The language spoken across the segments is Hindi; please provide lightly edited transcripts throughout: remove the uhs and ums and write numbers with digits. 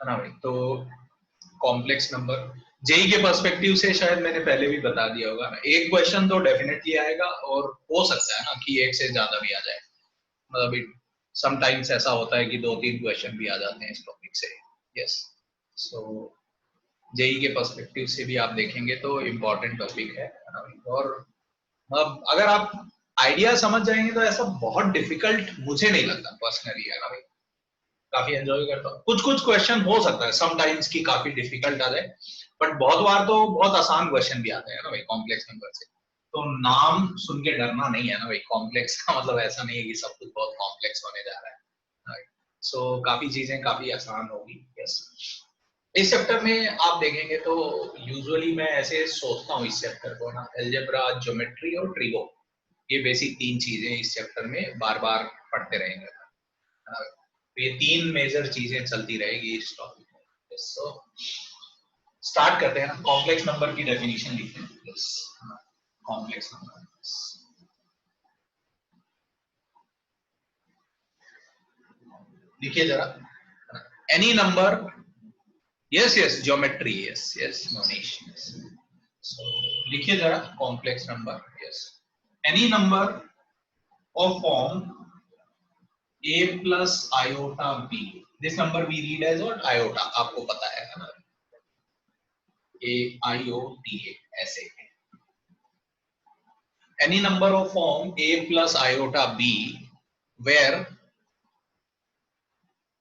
ना भाई। तो कॉम्प्लेक्स नंबर जेई के पर्सपेक्टिव से शायद मैंने पहले भी बता दिया होगा, एक क्वेश्चन तो डेफिनेटली आएगा और हो सकता है ना कि एक से ज्यादा भी आ जाए, मतलब समटाइम्स ऐसा होता है कि 2-3 क्वेश्चन भी आ जाते हैं इस टॉपिक से। यस, सो जेई के पर्सपेक्टिव से भी आप देखेंगे तो इम्पोर्टेंट टॉपिक है ना। और अब अगर आप आइडिया समझ जाएंगे तो ऐसा बहुत डिफिकल्ट मुझे नहीं लगता पर्सनली, है ना भाई। काफी एंजॉय करता हूँ। कुछ कुछ क्वेश्चन हो सकता है समटाइम्स की काफी डिफिकल्ट आ जाए, बट बहुत बार तो बहुत आसान क्वेश्चन भी आते हैं ना भाई कॉम्प्लेक्स नंबर से। तो नाम सुन के डरना नहीं है ना भाई, कॉम्प्लेक्स का मतलब ऐसा नहीं है कि सब कुछ बहुत कॉम्प्लेक्स होने जा रहा है। सो काफी चीजें काफी आसान होगी। यस, इस चैप्टर में आप देखेंगे तो यूजुअली मैं ऐसे सोचता हूँ इस चैप्टर को ना, अलजेब्रा, ज्योमेट्री और ट्रिगो, ये बेसिक 3 चीजें इस चैप्टर में बार बार पढ़ते रहेंगे। तो ये 3 मेजर चीजें चलती रहेगी इस टॉपिक में। सो स्टार्ट करते हैं ना। कॉम्प्लेक्स नंबर की डेफिनेशन लिखते हैं। कॉम्प्लेक्स नंबर, लिखिए जरा। Any number, yes yes geometry, yes yes Monish, so लिखिए जरा complex number. Yes, any number of form a plus iota b, this number we read as what, iota, आपको पता है ना, a i o t a ऐसे। any number of form a plus iota b where,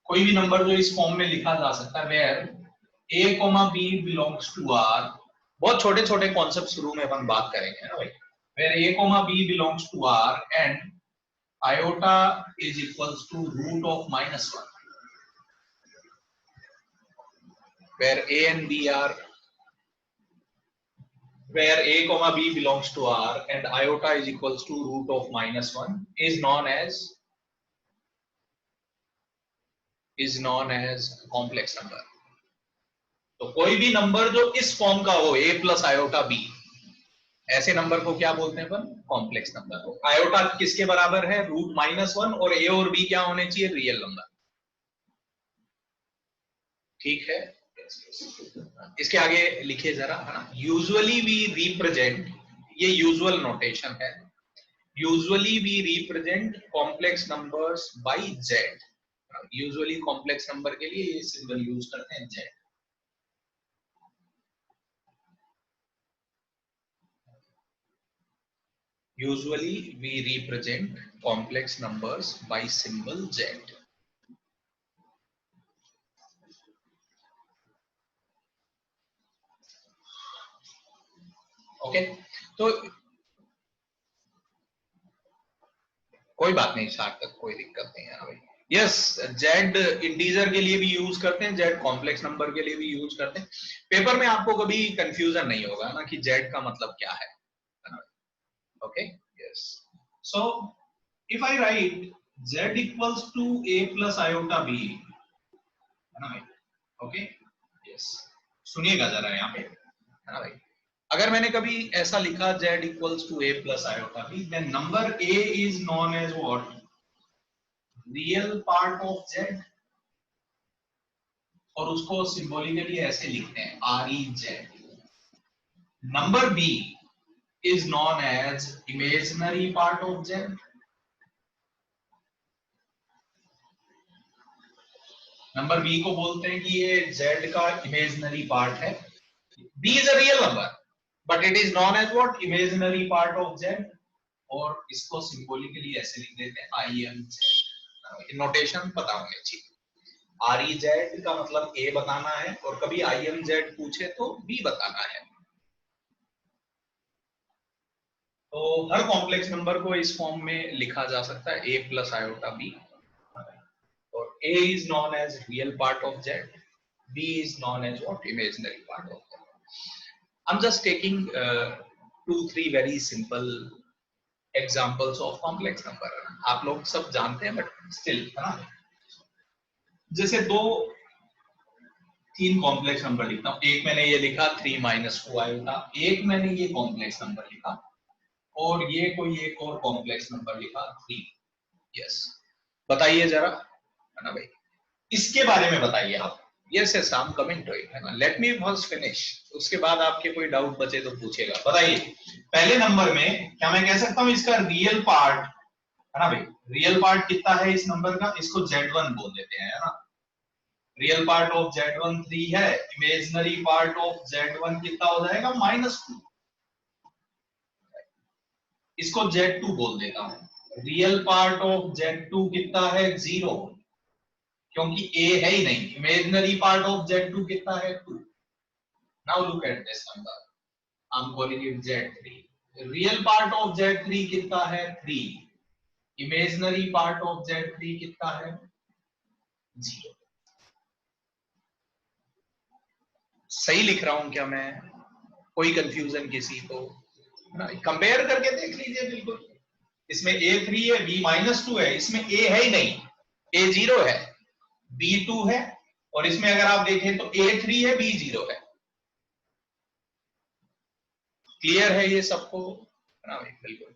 कोई भी नंबर जो इस फॉर्म में लिखा जा सकता है, where a, b belongs to r, बहुत छोटे छोटे कॉन्सेप्ट शुरू में अपन बात करेंगे ना भाई। where a, b belongs to r and iota is equals to root of -1, where a and b are, where a comma b belongs to r and iota is equals to root of -1 is known as complex number। तो कोई भी नंबर जो इस फॉर्म का हो, a प्लस आयोटा b, ऐसे नंबर को क्या बोलते हैं अपन, कॉम्प्लेक्स नंबर। हो आयोटा किसके बराबर है, रूट -1, और a और b क्या होने चाहिए, रियल नंबर। ठीक है, इसके आगे लिखिए जरा, है ना। यूजुअली वी रिप्रेजेंट, ये यूजुअल नोटेशन है, usually we represent complex numbers by z. Usually complex number के लिए ये सिंबल यूज करते हैं z. Usually we represent complex numbers by symbol z. Okay, तो कोई बात नहीं, शार्ट तक कोई दिक्कत नहीं है भाई। यस, जेड इंटीजर के लिए भी यूज करते हैं, जेड कॉम्प्लेक्स नंबर के लिए भी यूज करते हैं। पेपर में आपको कभी कंफ्यूजन नहीं होगा ना कि जेड का मतलब क्या है। Okay, yes, so if I write z equals to a plus iota b, है ना भाई। ओके, यस, सुनिएगा जरा यहाँ पे, है ना भाई। अगर मैंने कभी ऐसा लिखा z equals to a plus iota b, then number a is non as what, real part of z, और उसको सिंबॉलिकली ऐसे लिखते हैं REZ। Number b is non as imaginary part of z, number b को बोलते हैं कि ये z का इमेजिनरी पार्ट है। b is a real number but it is non as what, imaginary part of z, और इसको सिंबॉलिकली ऐसे लिख देते हैं IMZ। नोटेशन पता होने चाहिए। REZ का मतलब a बताना है, और कभी IMZ पूछे तो b बताना है। तो हर कॉम्प्लेक्स नंबर को इस फॉर्म में लिखा जा सकता है a प्लस आयोटा b, और a is known as real part of z, b is known as what, imaginary part of z। I'm just taking 2-3 very simple examples of complex number। आप लोग सब जानते हैं बट स्टिल, है ना। जैसे 2-3 कॉम्प्लेक्स नंबर लिखता हूं। एक मैंने ये लिखा 3 - 2 आयोटा, एक मैंने ये कॉम्प्लेक्स नंबर लिखा, और ये कोई एक और कॉम्प्लेक्स नंबर लिखा 3। यस, बताइए जरा, है ना भाई, इसके बारे में बताइए आप। Yes yes, I am coming to it, है ना। लेट मी फर्स्ट फिनिश, उसके बाद आपके कोई डाउट बचे तो पूछेगा। बताइए, पहले नंबर में क्या मैं कह सकता हूं इसका रियल पार्ट, है ना भाई, रियल पार्ट कितना है इस नंबर का, इसको Z1 बोल देते हैं, है ना। रियल पार्ट ऑफ Z1 3 है, इमेजिनरी पार्ट ऑफ Z1 कितना हो जाएगा -2, इसको Z2 बोल देता हूं। रियल पार्ट ऑफ Z2 कितना है 0, क्योंकि A है ही नहीं। इमेजिनरी पार्ट ऑफ Z2 कितना है 2। Now look at this number, I am calling it Z3। Real part of Z3 कितना है 3, इमेजिनरी पार्ट ऑफ Z3 कितना है 0। सही लिख रहा हूं क्या मैं? कोई कंफ्यूजन किसी को? कंपेयर करके देख लीजिए, बिल्कुल। इसमें A3 है, B -2 है, इसमें A है ही नहीं, A 0 है, B 2 है, और इसमें अगर आप देखें तो A3 है, B 0 है। क्लियर है ये सबको? है ना भाई, बिल्कुल।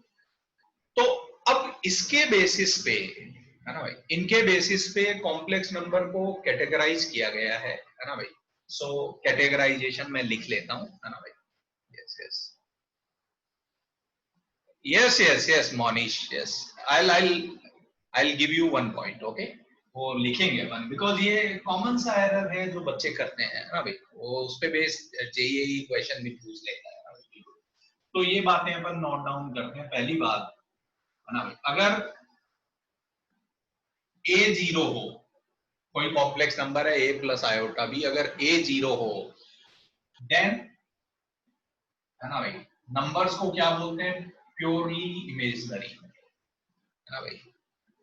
तो अब इसके बेसिस पे, है ना भाई, इनके बेसिस पे कॉम्प्लेक्स नंबर को कैटेगराइज किया गया है ना भाई। सो कैटेगराइजेशन मैं लिख लेता हूं, है ना भाई। Yes yes yes yes yes Monish, yes. I'll give you 1 point, okay. वो लिखेंगे वन, बिकॉज ये कॉमन सा एरर है जो बच्चे करते हैं ना भाई, वो उस पे बेस जेईई क्वेश्चन भी पूछ लेता है ना भाई। तो ये बातें अपन नोट डाउन करते हैं। पहली बात, है ना भाई, अगर A 0 हो, कोई कॉम्प्लेक्स नंबर है A प्लस आयोटा भी, अगर A 0 हो, देन, है ना भाई, नंबर्स को क्या बोलते हैं, प्योरली इमेजिनरी, है ना भाई।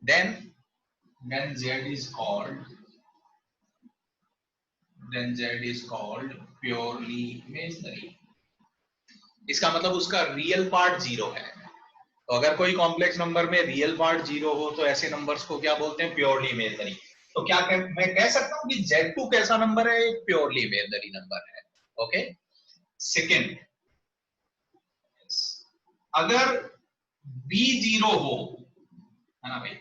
Then Z is called, purely imaginary। इसका मतलब उसका रियल पार्ट 0 है। तो अगर कोई कॉम्प्लेक्स नंबर में रियल पार्ट 0 हो तो ऐसे नंबर्स को क्या बोलते हैं, प्योरली इमेजिनरी। तो क्या मैं कह सकता हूं कि Z2 कैसा नंबर है, एक प्योरली इमेजिनरी नंबर है, ओके। सेकेंड, अगर B 0 हो, है ना भाई,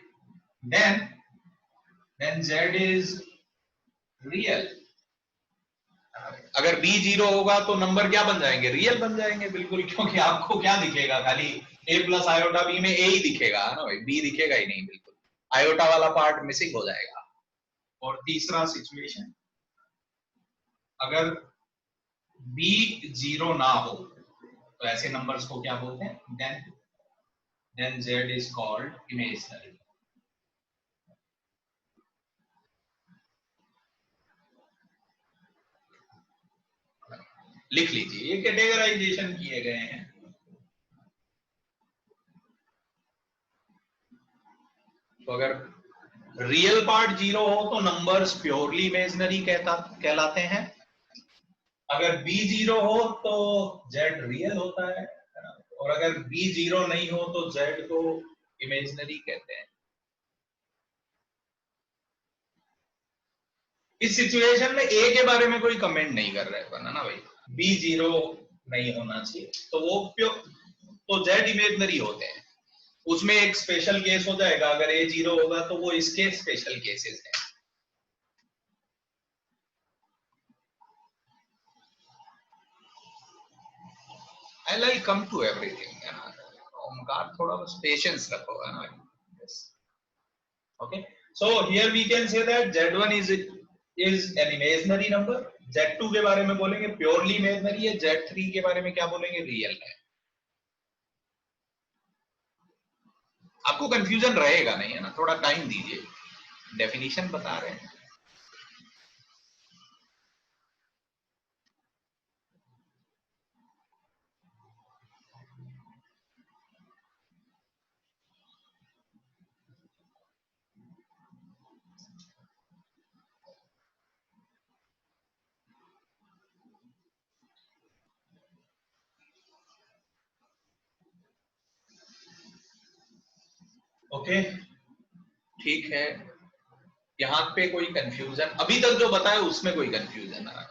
देन Z इज रियल। अगर B 0 होगा तो नंबर क्या बन जाएंगे, रियल बन जाएंगे, बिल्कुल। क्योंकि आपको क्या दिखेगा, खाली A प्लस आयोटा B में A ही दिखेगा, है ना भाई, B दिखेगा ही नहीं, बिल्कुल। आयोटा वाला पार्ट मिसिंग हो जाएगा। और तीसरा सिचुएशन, अगर B 0 ना हो तो ऐसे नंबर्स को क्या बोलते हैं, then Z is called imaginary. लिख लीजिए, ये कैटेगराइजेशन किए गए हैं। तो अगर रियल पार्ट 0 हो तो नंबर्स प्योरली इमेजिनरी कहलाते हैं। अगर B 0 हो तो Z रियल होता है, और अगर B 0 नहीं हो तो Z को इमेजिनरी कहते हैं। इस सिचुएशन में A के बारे में कोई कमेंट नहीं कर रहा है ना भाई, B 0 नहीं होना चाहिए, तो वो तो Z इमेजिनरी होते हैं। उसमें एक स्पेशल केस हो जाएगा, अगर A 0 होगा तो वो इसके स्पेशल केसेस हैं। I'll come to everything, है ना। ओमकार, थोड़ा बस पेशेंस रखो, है ना। yes. Okay, so here we can say that Z1 is an imaginary number। Z2 के बारे में बोलेंगे प्योरली इमेजिनरी है, Z3 के बारे में क्या बोलेंगे, रियल है। आपको कंफ्यूजन रहेगा नहीं, है ना, थोड़ा टाइम दीजिए, डेफिनेशन बता रहे हैं। ओके, ठीक है। यहाँ पे कोई कंफ्यूजन अभी तक जो बताया उसमें कोई कंफ्यूजन है?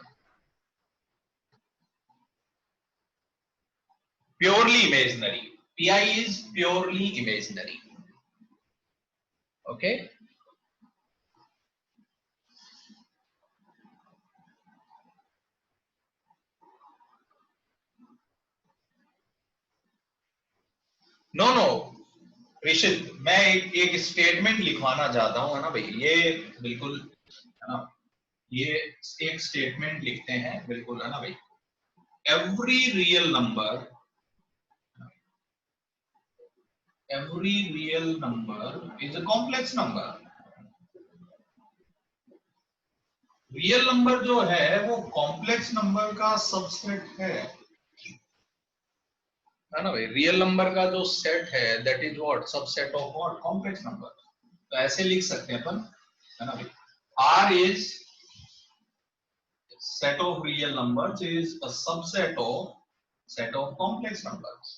Purely imaginary, PI is purely imaginary, okay. No no Rishit, मैं एक स्टेटमेंट लिखवाना चाहता हूँ, है ना भाई, ये बिल्कुल, है ना, ये एक स्टेटमेंट लिखते हैं बिल्कुल, है ना भाई, every real number, every real number is a complex number. Real number जो है वो कॉम्प्लेक्स नंबर का सबसेट है ना भाई, रियल नंबर का जो सेट है that is what, subset of what, complex number. तो ऐसे लिख सकते हैं अपन, है ना भाई, R is set of real numbers is a subset of set of complex numbers।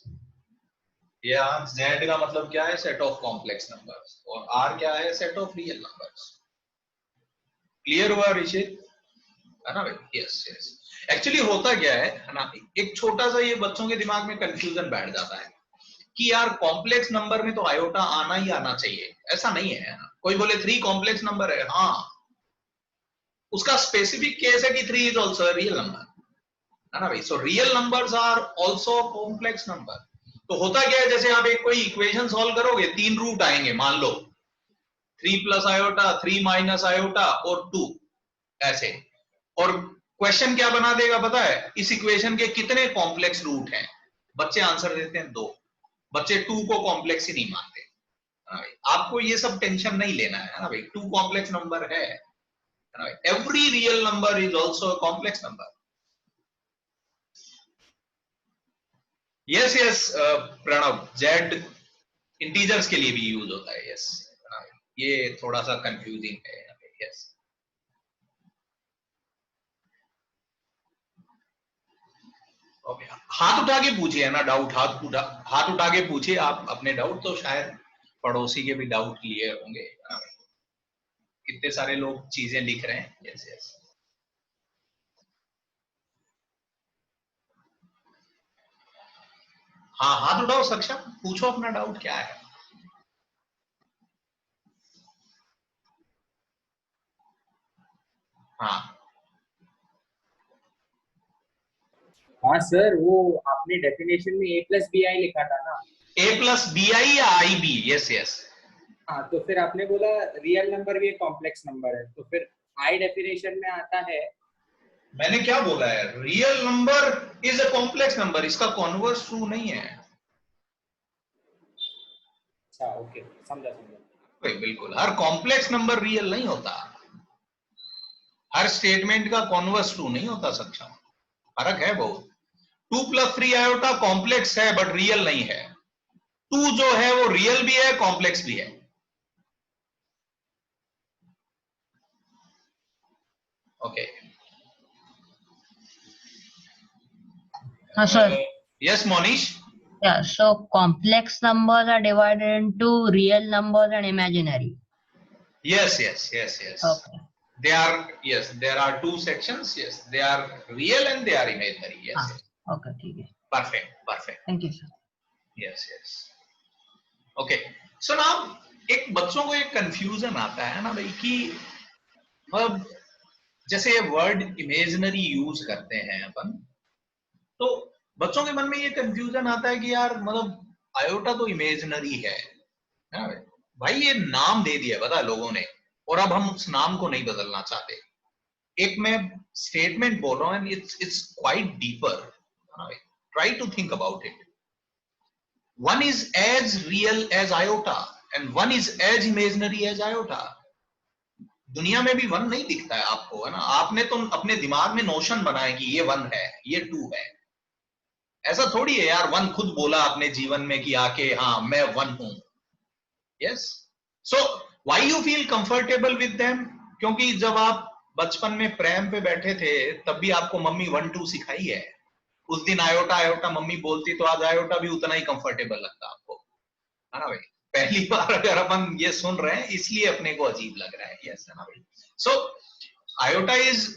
या Z का मतलब क्या है, सेट ऑफ कॉम्प्लेक्स नंबर्स, और R क्या है, set of real numbers. Clear हुआ ऋषित, है ना भाई? Yes yes. एक्चुअली होता क्या है ना, एक छोटा सा ये बच्चों के दिमाग में कंफ्यूजन बैठ जाता है कि यार कॉम्प्लेक्स नंबर में तो आयोटा आना ही आना चाहिए, ऐसा नहीं है ना। कोई बोले 3 कॉम्प्लेक्स नंबर है, हाँ, उसका स्पेसिफिक केस है कि 3 इज ऑल्सो रियल नंबर, है ना भाई। So real numbers are also complex number. तो होता क्या है, जैसे आप एक कोई इक्वेशन सॉल्व करोगे, 3 रूट आएंगे, मान लो 3 प्लस आयोटा, 3 माइनस आयोटा और 2, ऐसे। और क्वेश्चन क्या बना देगा पता है, इस इक्वेशन के कितने कॉम्प्लेक्स रूट हैं। बच्चे आंसर देते हैं 2, बच्चे 2 को कॉम्प्लेक्स ही नहीं मानते। आपको ये सब टेंशन नहीं लेना है ना भाई, 2 कॉम्प्लेक्स नंबर है, every real number is also complex number. Yes yes Pranav, Z integers के लिए भी यूज होता है, यस। ये थोड़ा सा कंफ्यूजिंग है, यस। ओके, हाथ उठा के पूछिए, है ना, डाउट हाथ उठा के पूछिए आप अपने डाउट, तो शायद पड़ोसी के भी डाउट क्लियर होंगे। कितने सारे लोग चीजें लिख रहे हैं, यस यस। हाँ, हाथ उठाओ सक्षम, पूछो अपना डाउट क्या है। हाँ हाँ सर, वो आपने डेफिनेशन में ए प्लस बी आई लिखा था ना। ए प्लस बी आई या आई बी, यस यस। हाँ, तो फिर आपने बोला रियल नंबर भी एक कॉम्प्लेक्स नंबर है, तो फिर आई डेफिनेशन में आता है। मैंने क्या बोला है, real number is a complex number, इसका कॉन्वर्स ट्रू नहीं है। अच्छा, ओके, समझा समझा। बिल्कुल, हर कॉम्प्लेक्स नंबर रियल नहीं होता, हर स्टेटमेंट का कॉन्वर्स ट्रू नहीं होता सक्षम, फर्क है बहुत। 2 प्लस 3 आयोटा कॉम्प्लेक्स है बट रियल नहीं है, 2 जो है वो रियल भी है, कॉम्प्लेक्स भी है। Okay, sir. Yes Monish. Yeah, so complex numbers are divided into real numbers and imaginary. Yes, yes, yes, yes. Okay. They are, yes, there are 2 sections. Yes, they are real and they are imaginary. Yes. हाँ, yes. okay, ठीक है। Perfect, perfect. Thank you, sir. Yes, yes. Okay. So now एक बच्चों को एक कंफ्यूजन आता है ना भाई कि अब जैसे ये वर्ड इमेजिनरी यूज करते हैं अपन, तो बच्चों के मन में ये कंफ्यूजन आता है कि यार मतलब आयोटा तो इमेजिनरी है ना भाई, ये नाम दे दिया पता है लोगों ने, और अब हम उस नाम को नहीं बदलना चाहते। एक मैं स्टेटमेंट बोल रहा हूं, it's quite deeper, try to think about it. One is as real as iota and one is as imaginary as iota. दुनिया में भी वन नहीं दिखता है आपको, है ना, आपने तो अपने दिमाग में नोशन बनाया कि ये वन है, ये टू है। ऐसा थोड़ी है यार, वन खुद बोला अपने जीवन में कि आके हाँ मैं वन हूं। Yes, so why you feel comfortable with them, क्योंकि जब आप बचपन में प्रेम पे बैठे थे तब भी आपको मम्मी 1 2 सिखाई है। उस दिन आयोटा आयोटा मम्मी बोलती तो आज आयोटा भी उतना ही कंफर्टेबल लगता आपको, है ना भाई। पहली बार अगर अपन ये सुन रहे हैं इसलिए अपने को अजीब लग रहा है, यस, है ना भाई। So iota is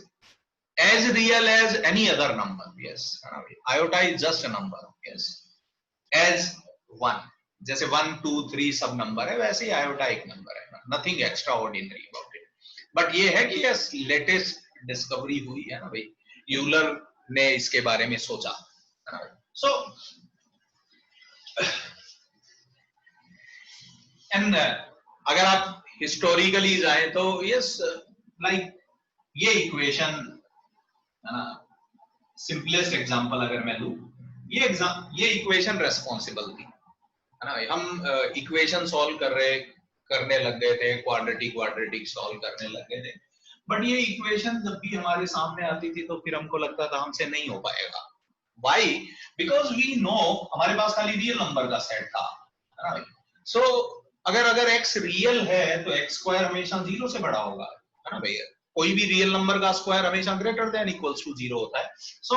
as real as any other number, yes, iota is just a number, yes, as 1, जैसे 1 2 3 सब नंबर है, वैसे ही आयोटा एक नंबर है, nothing extra ordinary about it. But ये है कि यस लेटेस्ट डिस्कवरी हुई है ना भाई, यूलर ने इसके बारे में सोचा, है ना। सो एंड अगर आप हिस्टोरिकली जाएं तो यस लाइक ये इक्वेशन है ना, सिंपलेस्ट एग्जांपल अगर मैं लूं, ये इक्वेशन रेस्पॉन्सिबल थी है ना। हम इक्वेशन सॉल्व करने लग गए थे, क्वाड्रेटिक सॉल्व करने लग गए थे, बट ये इक्वेशन जब भी हमारे सामने आती थी तो फिर हमको लगता था हमसे नहीं हो पाएगा। Why? Because we know हमारे पास खाली रियल नंबर का सेट था, है ना। सो अगर x रियल है तो x स्क्वायर हमेशा 0 से बड़ा होगा, है ना भैया। कोई भी रियल नंबर का स्क्वायर हमेशा ग्रेटर देन इक्वल्स टू 0 होता है। सो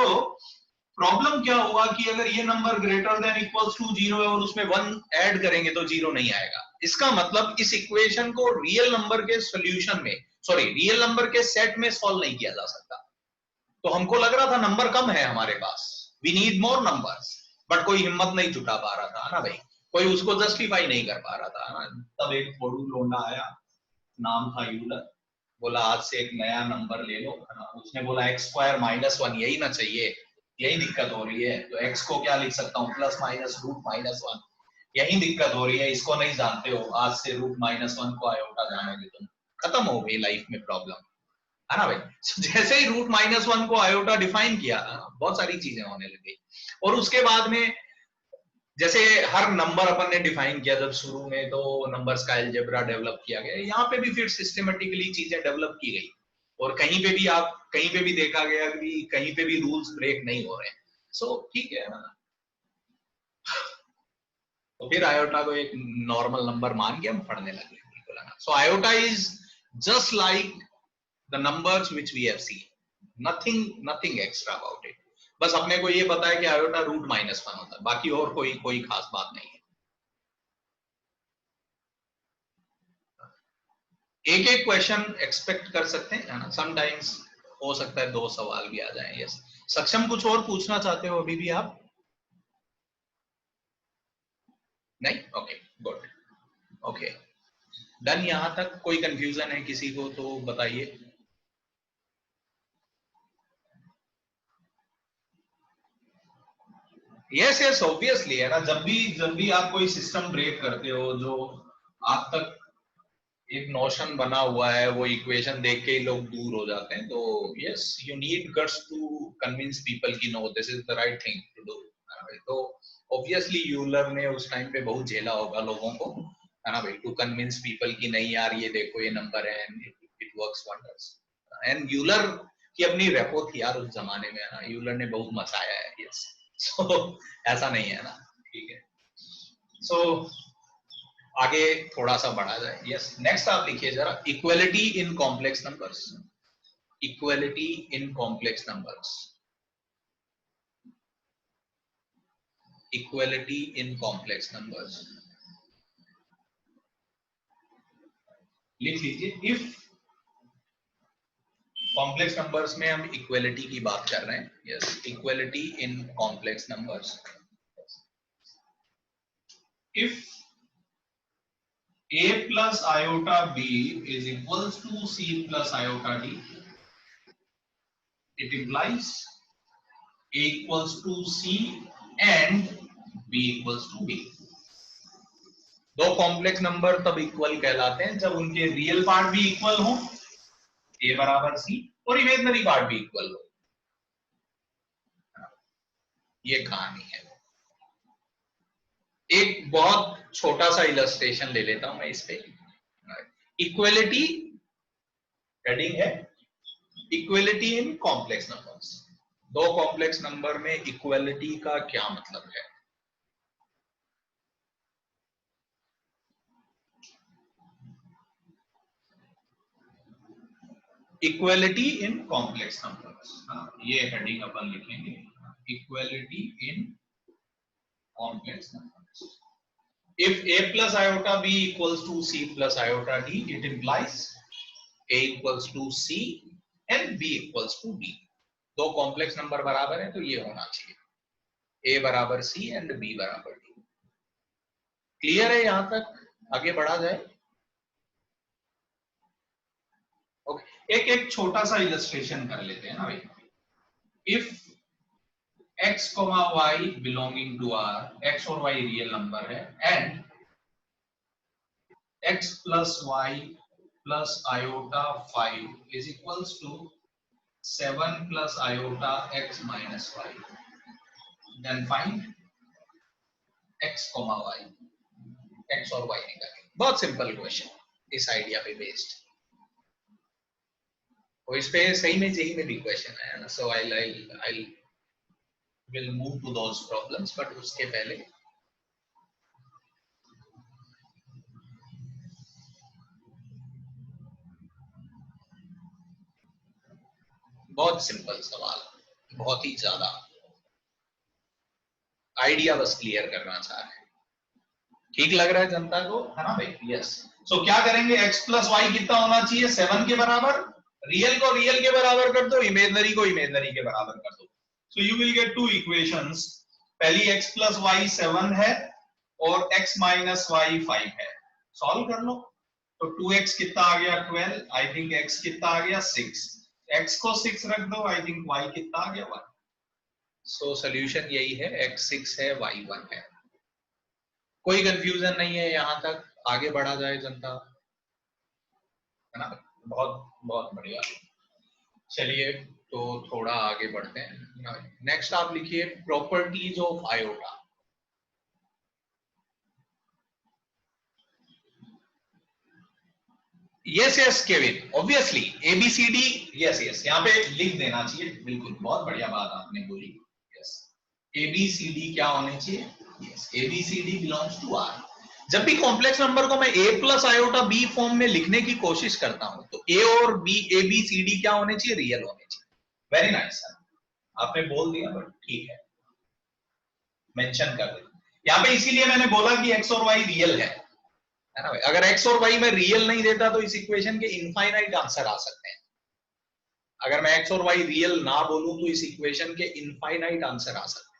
प्रॉब्लम क्या हुआ कि अगर ये number greater than equals to 0 है और उसमें 1 ऐड करेंगे तो 0 नहीं आएगा। इसका मतलब इस इक्वेशन को रियल नंबर के सॉल्यूशन में, सॉरी रियल नंबर के सेट में सॉल्व नहीं किया जा सकता। तो हमको लग रहा था नंबर कम है हमारे पास, we need more numbers, but कोई हिम्मत नहीं जुटा पा रहा था ना भाई, कोई उसको जस्टिफाई नहीं कर पा रहा था ना। तब एक फोड़ू लोंडा आया, नाम था यूलर, बोला आज से एक नया नंबर ले लो, है ना। उसने बोला x स्क्वायर माइनस 1 यही ना चाहिए, यही दिक्कत हो रही है, तो x को क्या लिख सकता हूँ, प्लस माइनस रूट माइनस 1, यही दिक्कत हो रही है, इसको नहीं जानते हो, आज से रूट माइनस 1 को आयोटा जानोगे तुम, खत्म हो गई लाइफ में प्रॉब्लम, है ना भाई। जैसे ही रूट माइनस 1 को आयोटा डिफाइन किया, बहुत सारी चीजें होने लगी। और उसके बाद में जैसे हर नंबर अपन ने डिफाइन किया जब शुरू में, तो नंबर्स का अलजेब्रा डेवलप किया गया, यहाँ पे भी फिर सिस्टमेटिकली चीजें डेवलप की गई, और कहीं पे भी देखा गया कि कहीं पे भी रूल्स ब्रेक नहीं हो रहे हैं। सो ठीक है ना, तो फिर आयोटा को एक नॉर्मल नंबर मान के हम पढ़ने लगे, बिल्कुल है ना। So iota is just like the numbers which we have seen, nothing extra about it। बस अपने को ये पता है कि आयोटा रूट माइनस 1 होता है, बाकी और कोई खास बात नहीं है। एक एक क्वेश्चन एक्सपेक्ट कर सकते हैं, है ना। समटाइम्स हो सकता है 2 सवाल भी आ जाएं। यस सक्षम, कुछ और पूछना चाहते हो अभी भी आप? नहीं, ओके गुड, ओके डन। यहां तक कोई कंफ्यूजन है किसी को तो बताइए। यस ऑब्वियसली, है ना। जब भी आप कोई सिस्टम ब्रेक करते हो, जो आप तक एक नोशन बना हुआ है, वो इक्वेशन देख के ही लोग दूर हो जाते हैं, तो yes you need guts to convince people कि no this is the right thing to do. तो ऑब्वियसली यूलर ने उस टाइम पे बहुत झेला होगा लोगों को, है ना भाई, टू कन्विंस पीपल कि नहीं यार ये देखो ये नंबर है, it works wonders. And Euler की अपनी रेपो थी यार उस जमाने में, है ना। यूलर ने बहुत मचाया है। यस सो ऐसा नहीं है ना, ठीक है। सो आगे थोड़ा सा बढ़ा जाए। यस नेक्स्ट आप लिखिए जरा, equality in complex numbers. Equality in complex numbers, equality in complex numbers लिख लीजिए। इफ कॉम्प्लेक्स नंबर्स में हम इक्वलिटी की बात कर रहे हैं, yes equality in complex numbers, if a plus iota b is equals to c plus iota d, it implies a equals to c and b equals to b। दो कॉम्प्लेक्स नंबर तब इक्वल कहलाते हैं जब उनके रियल पार्ट भी इक्वल हो, a बराबर c, और इमेजिनरी पार्ट भी इक्वल हो। ये कहानी है। एक बहुत छोटा सा इलस्ट्रेशन ले लेता हूं मैं इस पे। इक्वलिटी हेडिंग है, इक्वलिटी इन कॉम्प्लेक्स नंबर्स। दो कॉम्प्लेक्स नंबर में इक्वलिटी का क्या मतलब है? इक्वलिटी इन कॉम्प्लेक्स नंबर्स, ये हेडिंग अपन लिखेंगे, equality in complex numbers. If a plus iota b equals to c plus iota d, it implies a equals to c and b equals to d। दो कॉम्प्लेक्स नंबर बराबर है तो ये होना चाहिए, a बराबर c एंड b बराबर d। क्लियर है यहां तक? आगे बढ़ा जाए। ओके, एक छोटा सा इलस्ट्रेशन कर लेते हैं ना भाई। If x, y belonging to R, x और y रियल नंबर है, and x plus y plus iota 5 is equals to 7 plus iota x minus y. Then find x comma y. x और y निकालें. बहुत सिंपल क्वेश्चन, इस आइडिया पे बेस्ड. और इस पे सही में जेई में भी क्वेश्चन है ना. सो आई will move to those problems, but उसके पहले बहुत सिंपल सवाल, बहुत ही ज्यादा आइडिया बस क्लियर करना चाह रहे हैं. ठीक लग रहा है जनता को, है ना भाई? यस. सो क्या करेंगे, x प्लस वाई कितना होना चाहिए? 7 के बराबर. रियल को रियल के बराबर कर दो, इमेजनरी को इमेजनरी के बराबर कर दो. So you will get two equations. पहली x प्लस वाई 7 है और x माइनस वाई 5 है. सॉल्व कर लो. तो 2x कितना आ गया? 12. आई थिंक x कितना आ गया? 6. x को 6 रख दो. आई थिंक y कितना आ गया? 1. सो सॉल्यूशन यही है, x 6 है, y 1 है. कोई कंफ्यूजन नहीं है यहां तक. आगे बढ़ा जाए जनता, है ना? बहुत बहुत बढ़िया. चलिए तो थोड़ा आगे बढ़ते हैं. नेक्स्ट आप लिखिए properties of iota. Yes yes Kevin, obviously a b c d. Yes yes, यहाँ पे लिख देना चाहिए. बिल्कुल, बहुत बढ़िया बात आपने बोली. यस, एबीसीडी क्या होने चाहिए? Yes, a b c d belongs to R. जब भी कॉम्प्लेक्स नंबर को मैं a plus iota b form में लिखने की कोशिश करता हूं तो a और b, a b c d क्या होने चाहिए? रियल होने चाहिए. वेरी नाइस सर, आपने बोल दिया, बट ठीक है, मेंशन कर दे यहाँ पे. इसीलिए मैंने बोला कि x और y रियल है ना भाई? अगर x और y में रियल नहीं देता तो इस इक्वेशन के इनफाइनाइट आंसर आ सकते हैं. अगर मैं x और y रियल ना बोलूं तो इस इक्वेशन के इनफाइनाइट आंसर आ सकते हैं.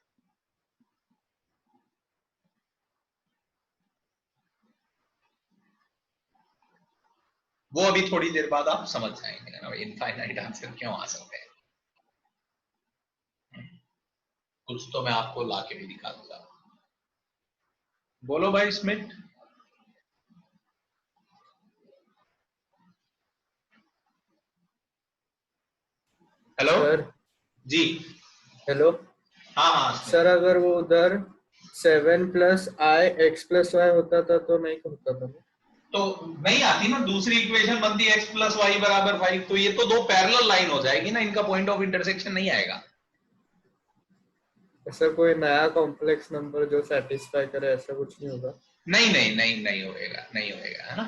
वो अभी थोड़ी देर बाद आप समझ जाएंगे ना, इनफाइनाइट आंसर क्यों आ सकते हैं. कुछ तो मैं आपको लाके भी दिखा दूंगा. बोलो भाई स्मिथ. Hello sir. जी. हेलो हाँ हाँ सर, अगर वो उधर 7 plus i x plus y होता था तो नहीं होता था. तो नहीं आती ना. दूसरी इक्वेशन बनती है x प्लस वाई बराबर 5. तो ये तो दो पैरेलल लाइन हो जाएगी ना, इनका पॉइंट ऑफ इंटरसेक्शन नहीं आएगा. ऐसा कोई नया कॉम्प्लेक्स नंबर जो सेटिस्फाई करे, ऐसा कुछ नहीं होगा? नहीं नहीं नहीं नहीं होएगा, नहीं होएगा, है ना?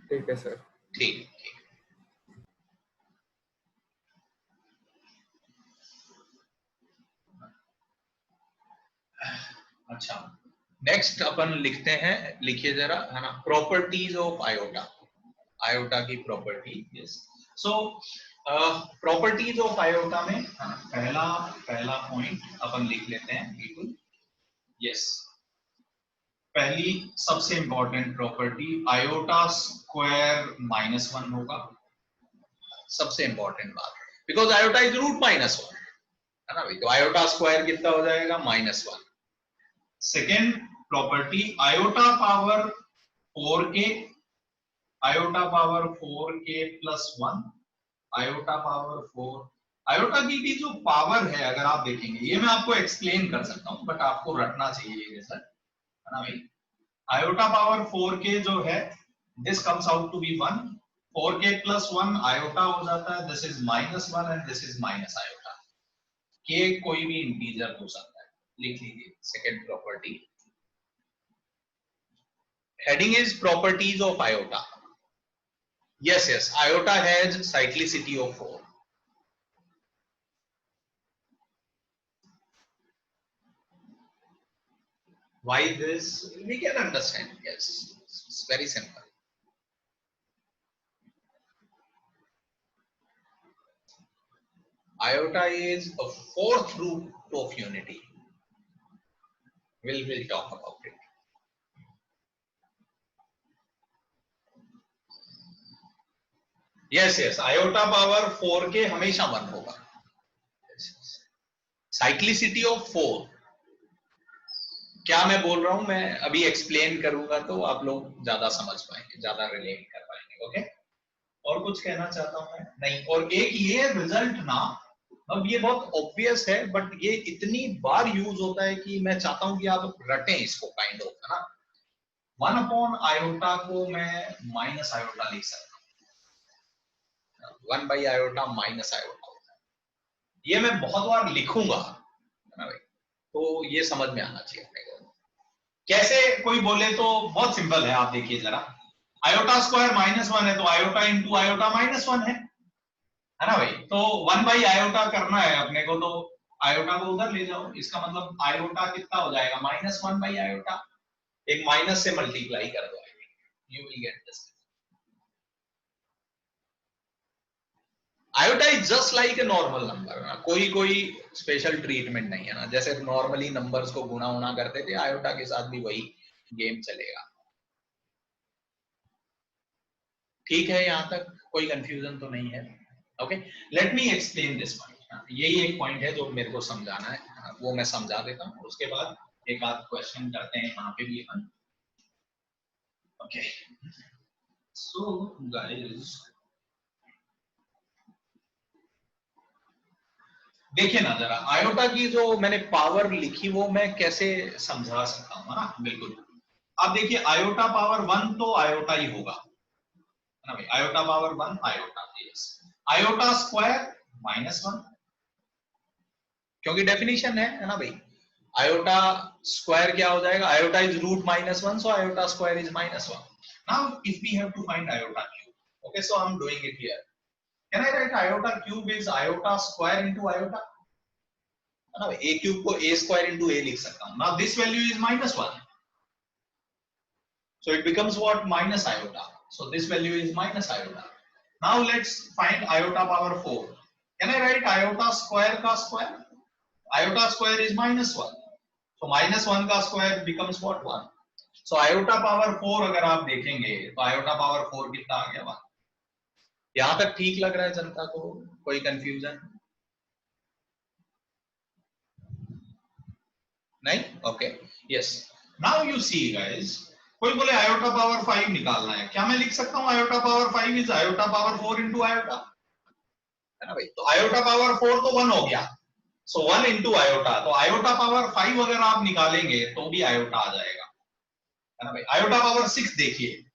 ठीक है सर. ठीक ठीक. अच्छा, नेक्स्ट अपन लिखते हैं. लिखिए जरा, है ना, प्रॉपर्टीज ऑफ आयोटा. आयोटा की property. Yes. So properties of iota में पहला पॉइंट अपन लिख लेते हैं. बिल्कुल. यस, पहली सबसे इंपॉर्टेंट प्रॉपर्टी, आयोटा स्क्वायर -1 होगा. सबसे इंपॉर्टेंट बात, बिकॉज आयोटा इज रूट -1, है ना भाई? तो आयोटा स्क्वायर कितना हो जाएगा? -1. Second property, iota power 4k, iota power 4k plus 1, iota power 4. Iota की जो पावर है, अगर आप देखेंगे, ये मैं आपको एक्सप्लेन कर सकता हूं, बट आपको रटना चाहिए ये सर, है ना भाई? आयोटा पावर 4k जो है, this comes out to be 1. 4k plus 1 iota हो जाता है. This is -1 and this is minus iota. k कोई भी इंटीजर हो सकता है. लिख लीजिए second property. Heading is properties of iota. Yes yes, iota has cyclicity of 4. Why this? We can understand. Yes, it's very simple. Iota is a fourth root of unity. We'll talk about it. Yes yes, iota power 4k हमेशा 1 होगा. Cyclicity of 4. क्या मैं बोल रहा हूं, मैं अभी एक्सप्लेन करूंगा तो आप लोग ज्यादा समझ पाएंगे, ज्यादा रिलेट कर पाएंगे। ओके, और कुछ कहना चाहता हूं मैं? नहीं। और एक ये रिजल्ट ना, अब ये बहुत ऑब्वियस है बट ये इतनी बार यूज होता है कि मैं चाहता हूं कि आप रटें इसको, काइंड ऑफ, है ना। 1/आयोटा को मैं माइनस आयोटा लिख सकता हूँ, 1/आयोटा माइनस आयोटा होता है। ये मैं बहुत बार लिखूंगा, है ना भाई, तो ये समझ में आना चाहिए अपने को। कैसे कोई बोले तो बहुत सिंपल है, आप देखिए जरा, आयोटा स्क्वायर -1 है तो आयोटा इंटू आयोटा -1 है ना भाई। तो 1/आयोटा करना है अपने को, तो आयोटा को उधर ले जाओ, इसका मतलब आयोटा कितना हो जाएगा, -1/आयोटा, एक माइनस से मल्टीप्लाई कर दो, you will get this. Iota is just like a normal number, कोई कोई स्पेशल ट्रीटमेंट नहीं है ना, जैसे नॉर्मली नंबर्स को गुणा उना करते थे, आयोटा के साथ भी वही गेम चलेगा। ठीक है, यहां तक कोई कंफ्यूजन तो नहीं है? Okay, let me explain this point. यही एक पॉइंट है जो मेरे को समझाना है, वो मैं समझा देता हूँ, उसके बाद एक आध क्वेश्चन करते हैं यहाँ पे भी अपन। ओके, सो गाइस देखिए ना जरा, आयोटा की जो मैंने पावर लिखी वो मैं कैसे समझा सकता हूँ, है ना। बिल्कुल, आप देखिए, आयोटा पावर 1 तो आयोटा ही होगा, है ना भाई, iota power 1 iota, yes. Iota square -1, क्योंकि डेफिनेशन है ना भाई। आयोटा स्क्वायर क्या हो जाएगा, iota is root -1, so iota square is -1। Now if we have to find iota cube, okay, so I am doing it here. Can I write iota cube is iota square into iota, है ना। ए क्यूब को ए स्क्वायर इनटू ए लिख सकता हूं। Now this value is -1, so it becomes what, minus iota, so this value is minus iota. Now let's find iota power 4. Can I write iota square ka square? Iota square is -1, so -1 का square becomes what, 1. So iota power 4 अगर आप देखेंगे तो iota power 4 कितना आ गया, 1। यहां तक ठीक लग रहा है जनता को? कोई कंफ्यूजन नहीं? Okay, yes. Now you see guys, कोई बोले आयोटा पावर 5 निकालना है, क्या मैं लिख सकता हूं iota power 5 is iota power 4 into iota, है ना भाई। तो आयोटा पावर 4 तो 1 हो गया, सो 1 इनटू आयोटा, तो आयोटा पावर 5 अगर आप निकालेंगे तो भी आयोटा आ जाएगा, है ना भाई। आयोटा पावर 6 देखिए,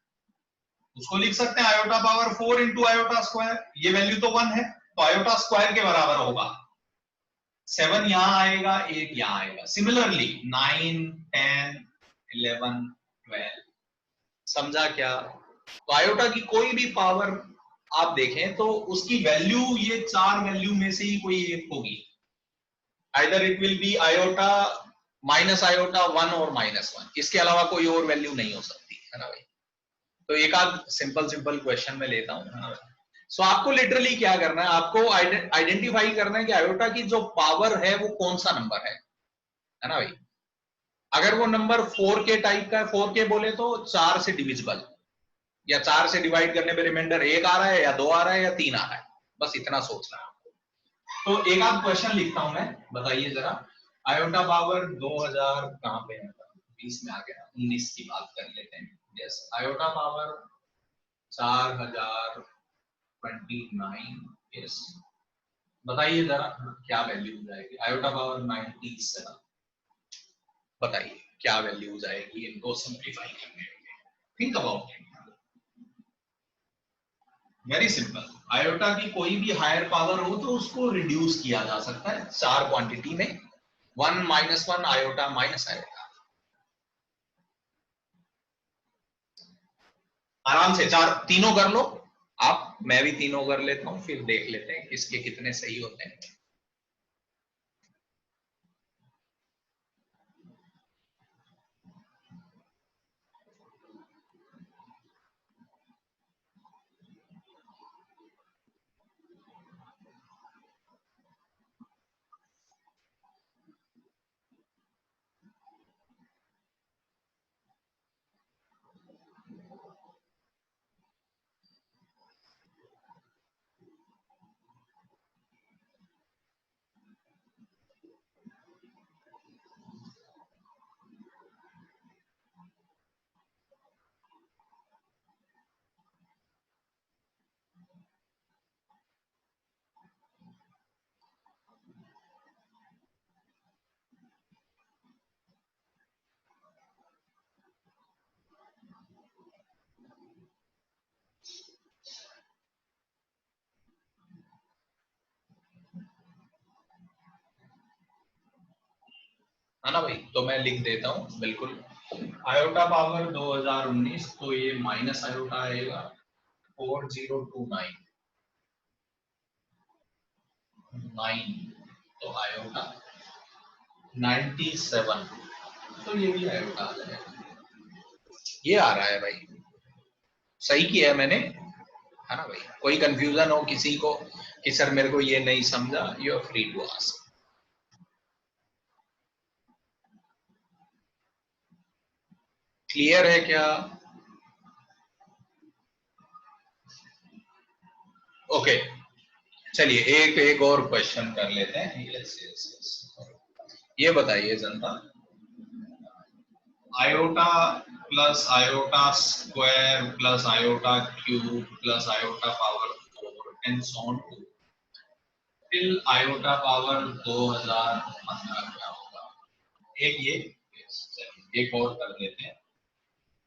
उसको लिख सकते हैं iota power 4 into iota square, ये वैल्यू तो 1 है, तो आयोटा स्क्वायर के बराबर होगा 7 यहां आएगा, 8 यहां आएगा। सिमिलरली 9, 10, 11, 12, समझा क्या? तो आयोटा की कोई भी पावर आप देखें तो उसकी वैल्यू ये 4 वैल्यू में से ही कोई एक होगी, either it will be iota, minus iota, 1 और -1, इसके अलावा कोई और वैल्यू नहीं हो सकती, है ना भाई। तो एक आध सिंपल सिंपल क्वेश्चन में लेता हूं, है ना भाई। सो आपको लिटरली क्या करना है, आपको आइडेंटिफाई करना है कि आयोटा की जो पावर है वो कौन सा नंबर है ना भाई। अगर वो नंबर 4k टाइप का है, 4k बोले तो 4 से डिविजिबल, या 4 से डिवाइड करने पे रिमाइंडर 1 आ रहा है या 2 आ रहा है या 3 आ रहा है, बस इतना सोचना है आपको। तो एक आध क्वेश्चन लिखता हूं मैं, बताइए जरा। आयोटा पावर 2000 कहां पे है, 20 में आ गया, 19 की बात कर लेते हैं। यस, आयोटा पावर 4029, यस, बताइए जरा क्या वैल्यू हो जाएगी। आयोटा पावर 97, बताइए क्या वैल्यू हो जाएगी इनको सिंप्लीफाई करने में। Think about it, very simple. Iota की कोई भी हायर पावर हो तो उसको रिड्यूस किया जा सकता है 4 क्वांटिटी में, 1 -1 आयोटा माइनस आयोटा, आराम से 4 तीनों कर लो आप, मैं भी तीनों कर लेता हूं, फिर देख लेते हैं किसके कितने सही होते हैं। है ना भाई? तो मैं लिख देता हूँ बिल्कुल, आयोटा पावर 2019, तो ये माइनस आयोटा आएगा 4029 9, तो आयोटा 97, तो ये भी आयोटा आ जाएगा। ये आ रहा है भाई, सही किया है मैंने, है ना भाई? कोई कंफ्यूजन हो किसी को कि सर मेरे को ये नहीं समझा, you are free to ask. Clear है क्या? ओके, चलिए एक एक और क्वेश्चन कर लेते हैं। यस यस यस, ये बताइए जनता, iota plus iota square plus iota cube plus iota power 4 and so on to till iota power 2015 क्या होगा? एक ये, चलिए एक और कर लेते हैं,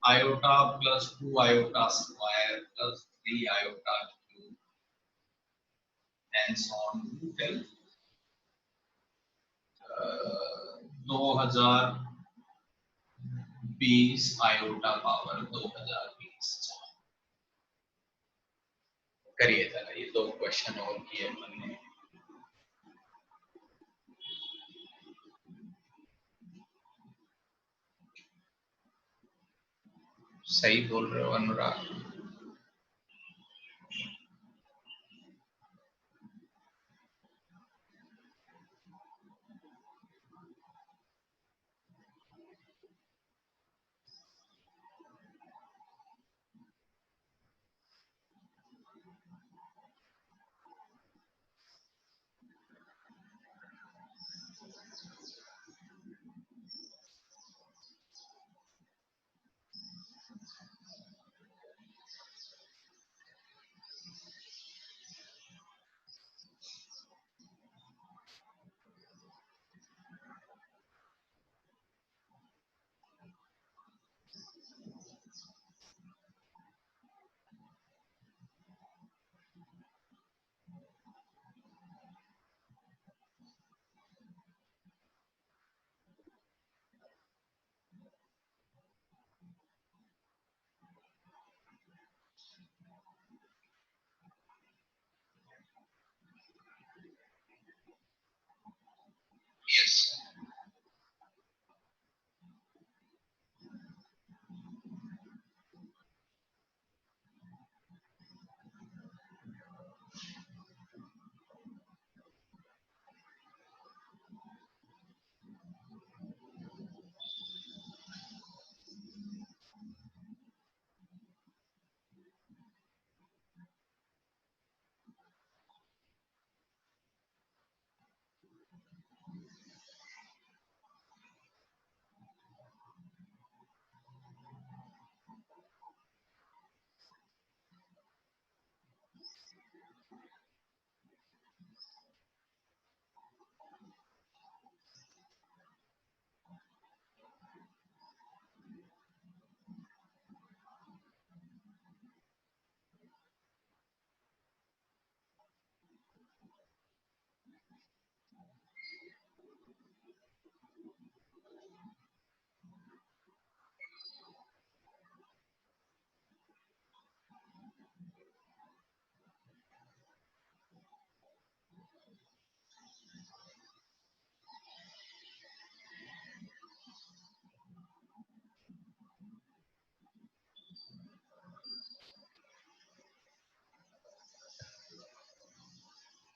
iota plus 2 iota square plus 3 iota cube and so on to till 2020 iota power 2020। करिए जरा, ये दो क्वेश्चन और किए हमने। सही बोल रहे हो Anurag? Yes,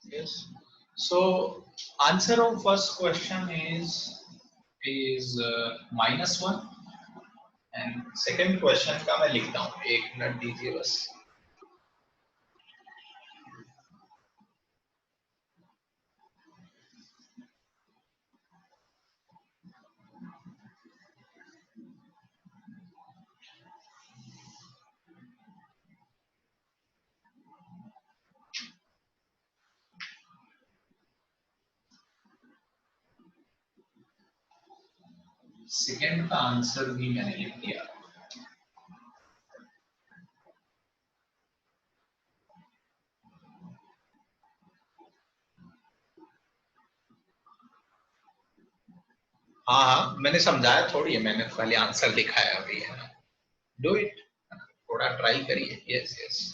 yes. So answer of first question is -1, and second question का मैं लिखता हूँ, एक मिनट दीजिए बस। सेकंड का आंसर भी मैंने लिख दिया। हाँ हाँ मैंने समझाया थोड़ी है, मैंने पहले आंसर दिखाया अभी है ना। डू इट, थोड़ा ट्राई करिए। Yes yes.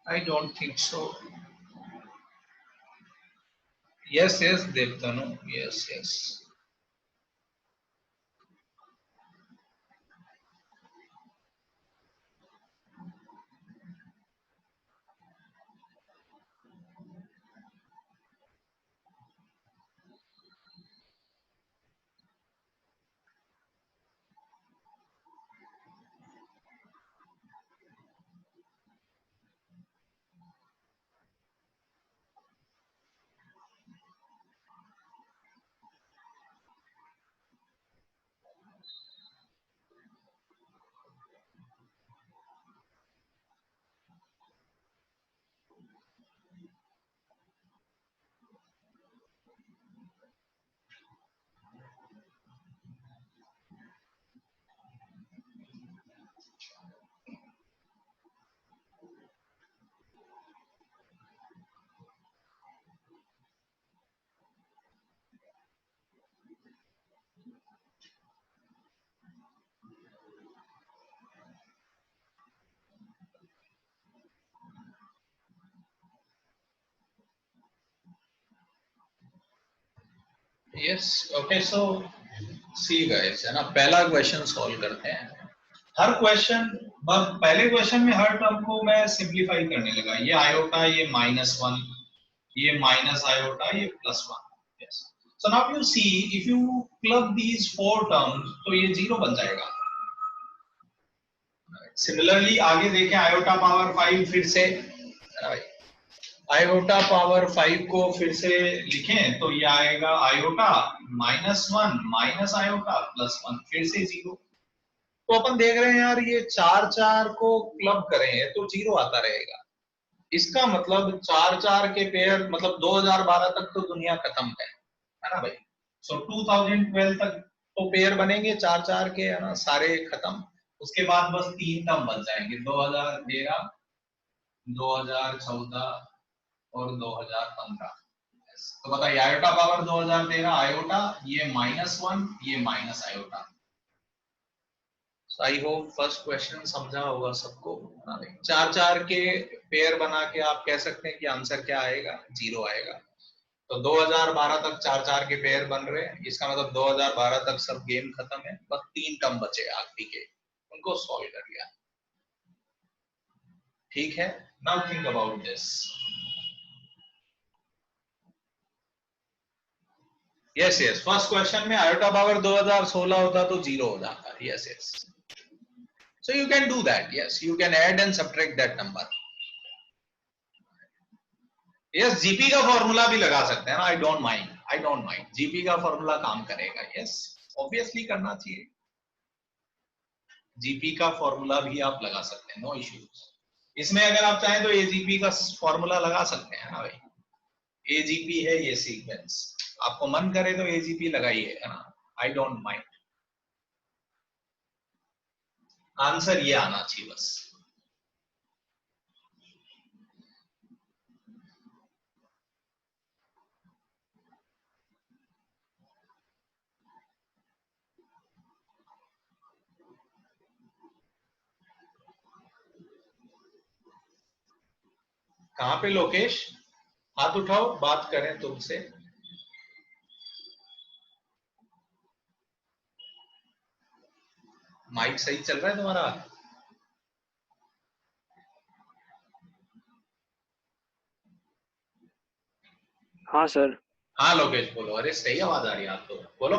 I don't think so. Yes, yes, Devtanu. Yes, yes. Yes. Okay. So see guys, है ना, पहला क्वेश्चन सॉल्व करते हैं। हर क्वेश्चन, पहले क्वेश्चन में हर टर्म को मैं सिंप्लीफाई करने लगा। ये आयोटा, ये -1, ये माइनस आयोटा, ये +1। Yes. So now you see, if you club these four terms तो ये 0 बन जाएगा। सिमिलरली आगे देखें, आयोटा पावर 5 फिर से, आयोटा पावर 5 को फिर से लिखें तो ये आएगा आयोटा -1 माइनस आयोटा +1 फिर से 0। तो अपन देख रहे हैं यार, ये 4 को क्लब करें तो 0 आता रहेगा। इसका मतलब 4 के पेयर, मतलब 2012 तक तो दुनिया खत्म है ना भाई। सो 2012 तक तो पेयर बनेंगे 4 के, है ना, सारे खत्म। उसके बाद बस 3 टर्म बच जाएंगे, 2013, 2014 और 2015। तो बताइए, आयोटा पावर 2013 आयोटा, ये -1, ये minus iota. I hope first question समझा होगा सबको। 4 के पेयर बना के आप कह सकते हैं कि आंसर क्या आएगा, 0 आएगा। तो 2012 तक 4 के पेयर बन रहे हैं, इसका मतलब 2012 तक सब गेम खत्म है, बस 3 टर्म बचे आखिरी के, उनको सॉल्व कर लिया। ठीक है, now think about this. Yes yes, first question में आयोटा पावर 2016 होता तो 0 हो जाता। Yes yes, so you can do that. Yes, you can add and subtract that number. Yes, GP का फॉर्मूला भी लगा सकते हैं ना, आई डोंट माइंड, जीपी का फॉर्मूला काम करेगा। यस, ऑब्वियसली करना चाहिए। जीपी का फॉर्मूला भी आप लगा सकते हैं, नो इश्यूज। इसमें अगर आप चाहें तो एजीपी का फॉर्मूला लगा सकते हैं ना भाई। एजीपी है ये सीक्वेंस, आपको मन करे तो एजीपी लगाइए, है ना, आई डोंट माइंड। आंसर ये आना चाहिए बस। कहां पे लोकेश, हाथ उठाओ, बात करें तुमसे। माइक सही चल रहा है तुम्हारा? हाँ सर। हाँ लोकेश बोलो। अरे सही आवाज आ रही है आपको, बोलो।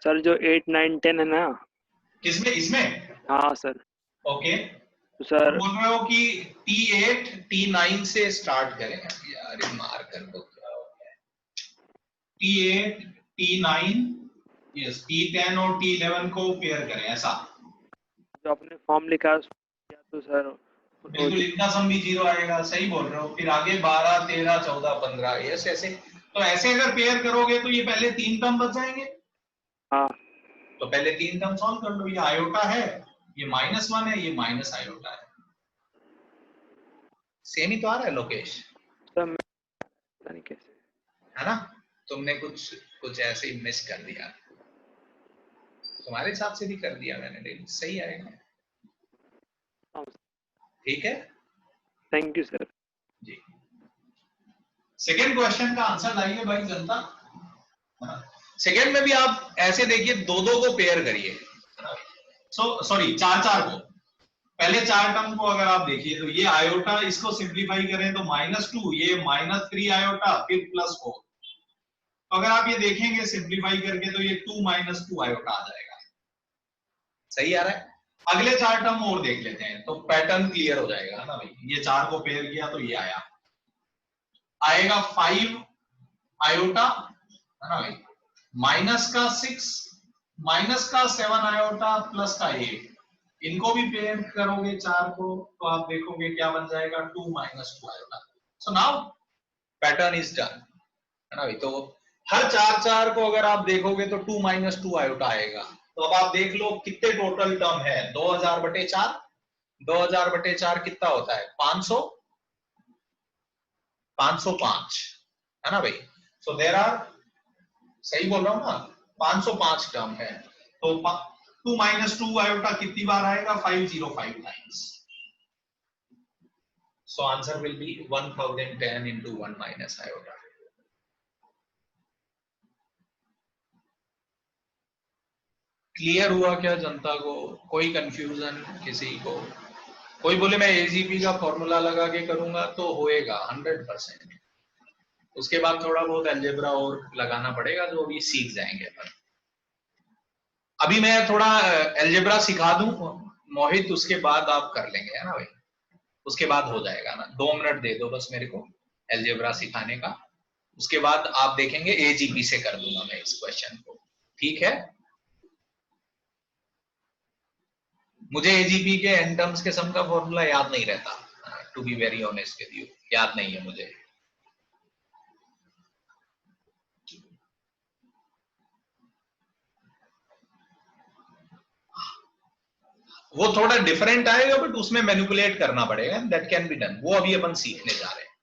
सर जो 8, 9, 10 है ना। किसमें? इसमें? हाँ सर। ओके। तो तो सर बोल रहे हो कि T8 T9 से स्टार्ट करें यार, ये मार्कर को क्या हो गया है? T8 T9, यस, T10 और T11 को पेयर करें, ऐसा? जो आपने फॉर्म लिखा है तो सर बिल्कुल, इतना सम भी 0 आएगा, सही बोल रहे हो। फिर आगे 12 13 14 15, यस ऐसे। तो ऐसे अगर पेयर करोगे तो ये पहले 3 टर्म बच जाएंगे। हाँ तो पहले 3 टर्म सॉल्व कर लो। ये आयोटा है, ये -1 है, ये माइनस आयोटा है। सेम ही तो आ रहा है लोकेश, सर, मैं पता नहीं कैसे। है ना? तुमने कुछ ऐसे ही मिस कर दिया, तुम्हारे हिसाब से भी कर दिया मैंने, लेकिन सही आएगा। हाँ, ठीक है थैंक यू सर। जी। सेकेंड क्वेश्चन का आंसर लाइए भाई जनता। सेकेंड में भी आप ऐसे देखिए, दो दो को पेयर करिए, सॉरी चार चार को। पहले 4 टर्म को अगर आप देखिए तो ये आयोटा, इसको सिंप्लीफाई करें तो -2, ये -3 आयोटा, फिर +4। तो अगर आप ये देखेंगे सिंप्लीफाई करके तो ये 2 - 2 आयोटा आ जाएगा। सही आ रहा है? अगले 4 टर्म और देख लेते हैं तो पैटर्न क्लियर हो जाएगा ना भाई। ये 4 को पेयर किया तो ये आएगा 5 आयोटा, है ना भाई, -6, -7 आयोटा, +8। इनको भी पेयर करोगे 4 को तो आप देखोगे क्या बन जाएगा, 2 - 2 iota. So now pattern is done, है ना भाई। तो हर 4 को अगर आप देखोगे तो 2 - 2 आयोटा आएगा। तो अब आप देख लो कितने टोटल टर्म है, 2000/4। 2000/4 कितना होता है? 500, 505, है ना भाई। सो देयर आर, सही बोल रहा हूं ना, 505 टर्म है। तो 2 - 2 आयोटा कितनी बार आएगा? 505 times. So answer will be 1010 into 1 - iota. Clear हुआ क्या जनता को? कोई कंफ्यूजन किसी को? कोई बोले मैं एजीपी का फॉर्मूला लगा के करूंगा तो होएगा 100%। उसके बाद थोड़ा बहुत अलजेब्रा और लगाना पड़ेगा, जो अभी सीख जाएंगे अपन। अभी मैं थोड़ा अलजेब्रा सिखा दूं मोहित, उसके बाद आप कर लेंगे, है ना भाई। उसके बाद हो जाएगा ना, 2 मिनट दे दो बस मेरे को अलजेब्रा सिखाने का। उसके बाद आप देखेंगे एजीपी से कर दूंगा मैं इस क्वेश्चन को, ठीक है? मुझे एजीपी के एन टर्म्स के सम का फॉर्मूला याद नहीं रहता, to be very honest with you, याद नहीं है मुझे। वो थोड़ा डिफरेंट आएगा बट उसमें मैनिपुलेट करना पड़ेगा, दैट कैन बी डन। वो अभी अपन सीखने जा रहे हैं।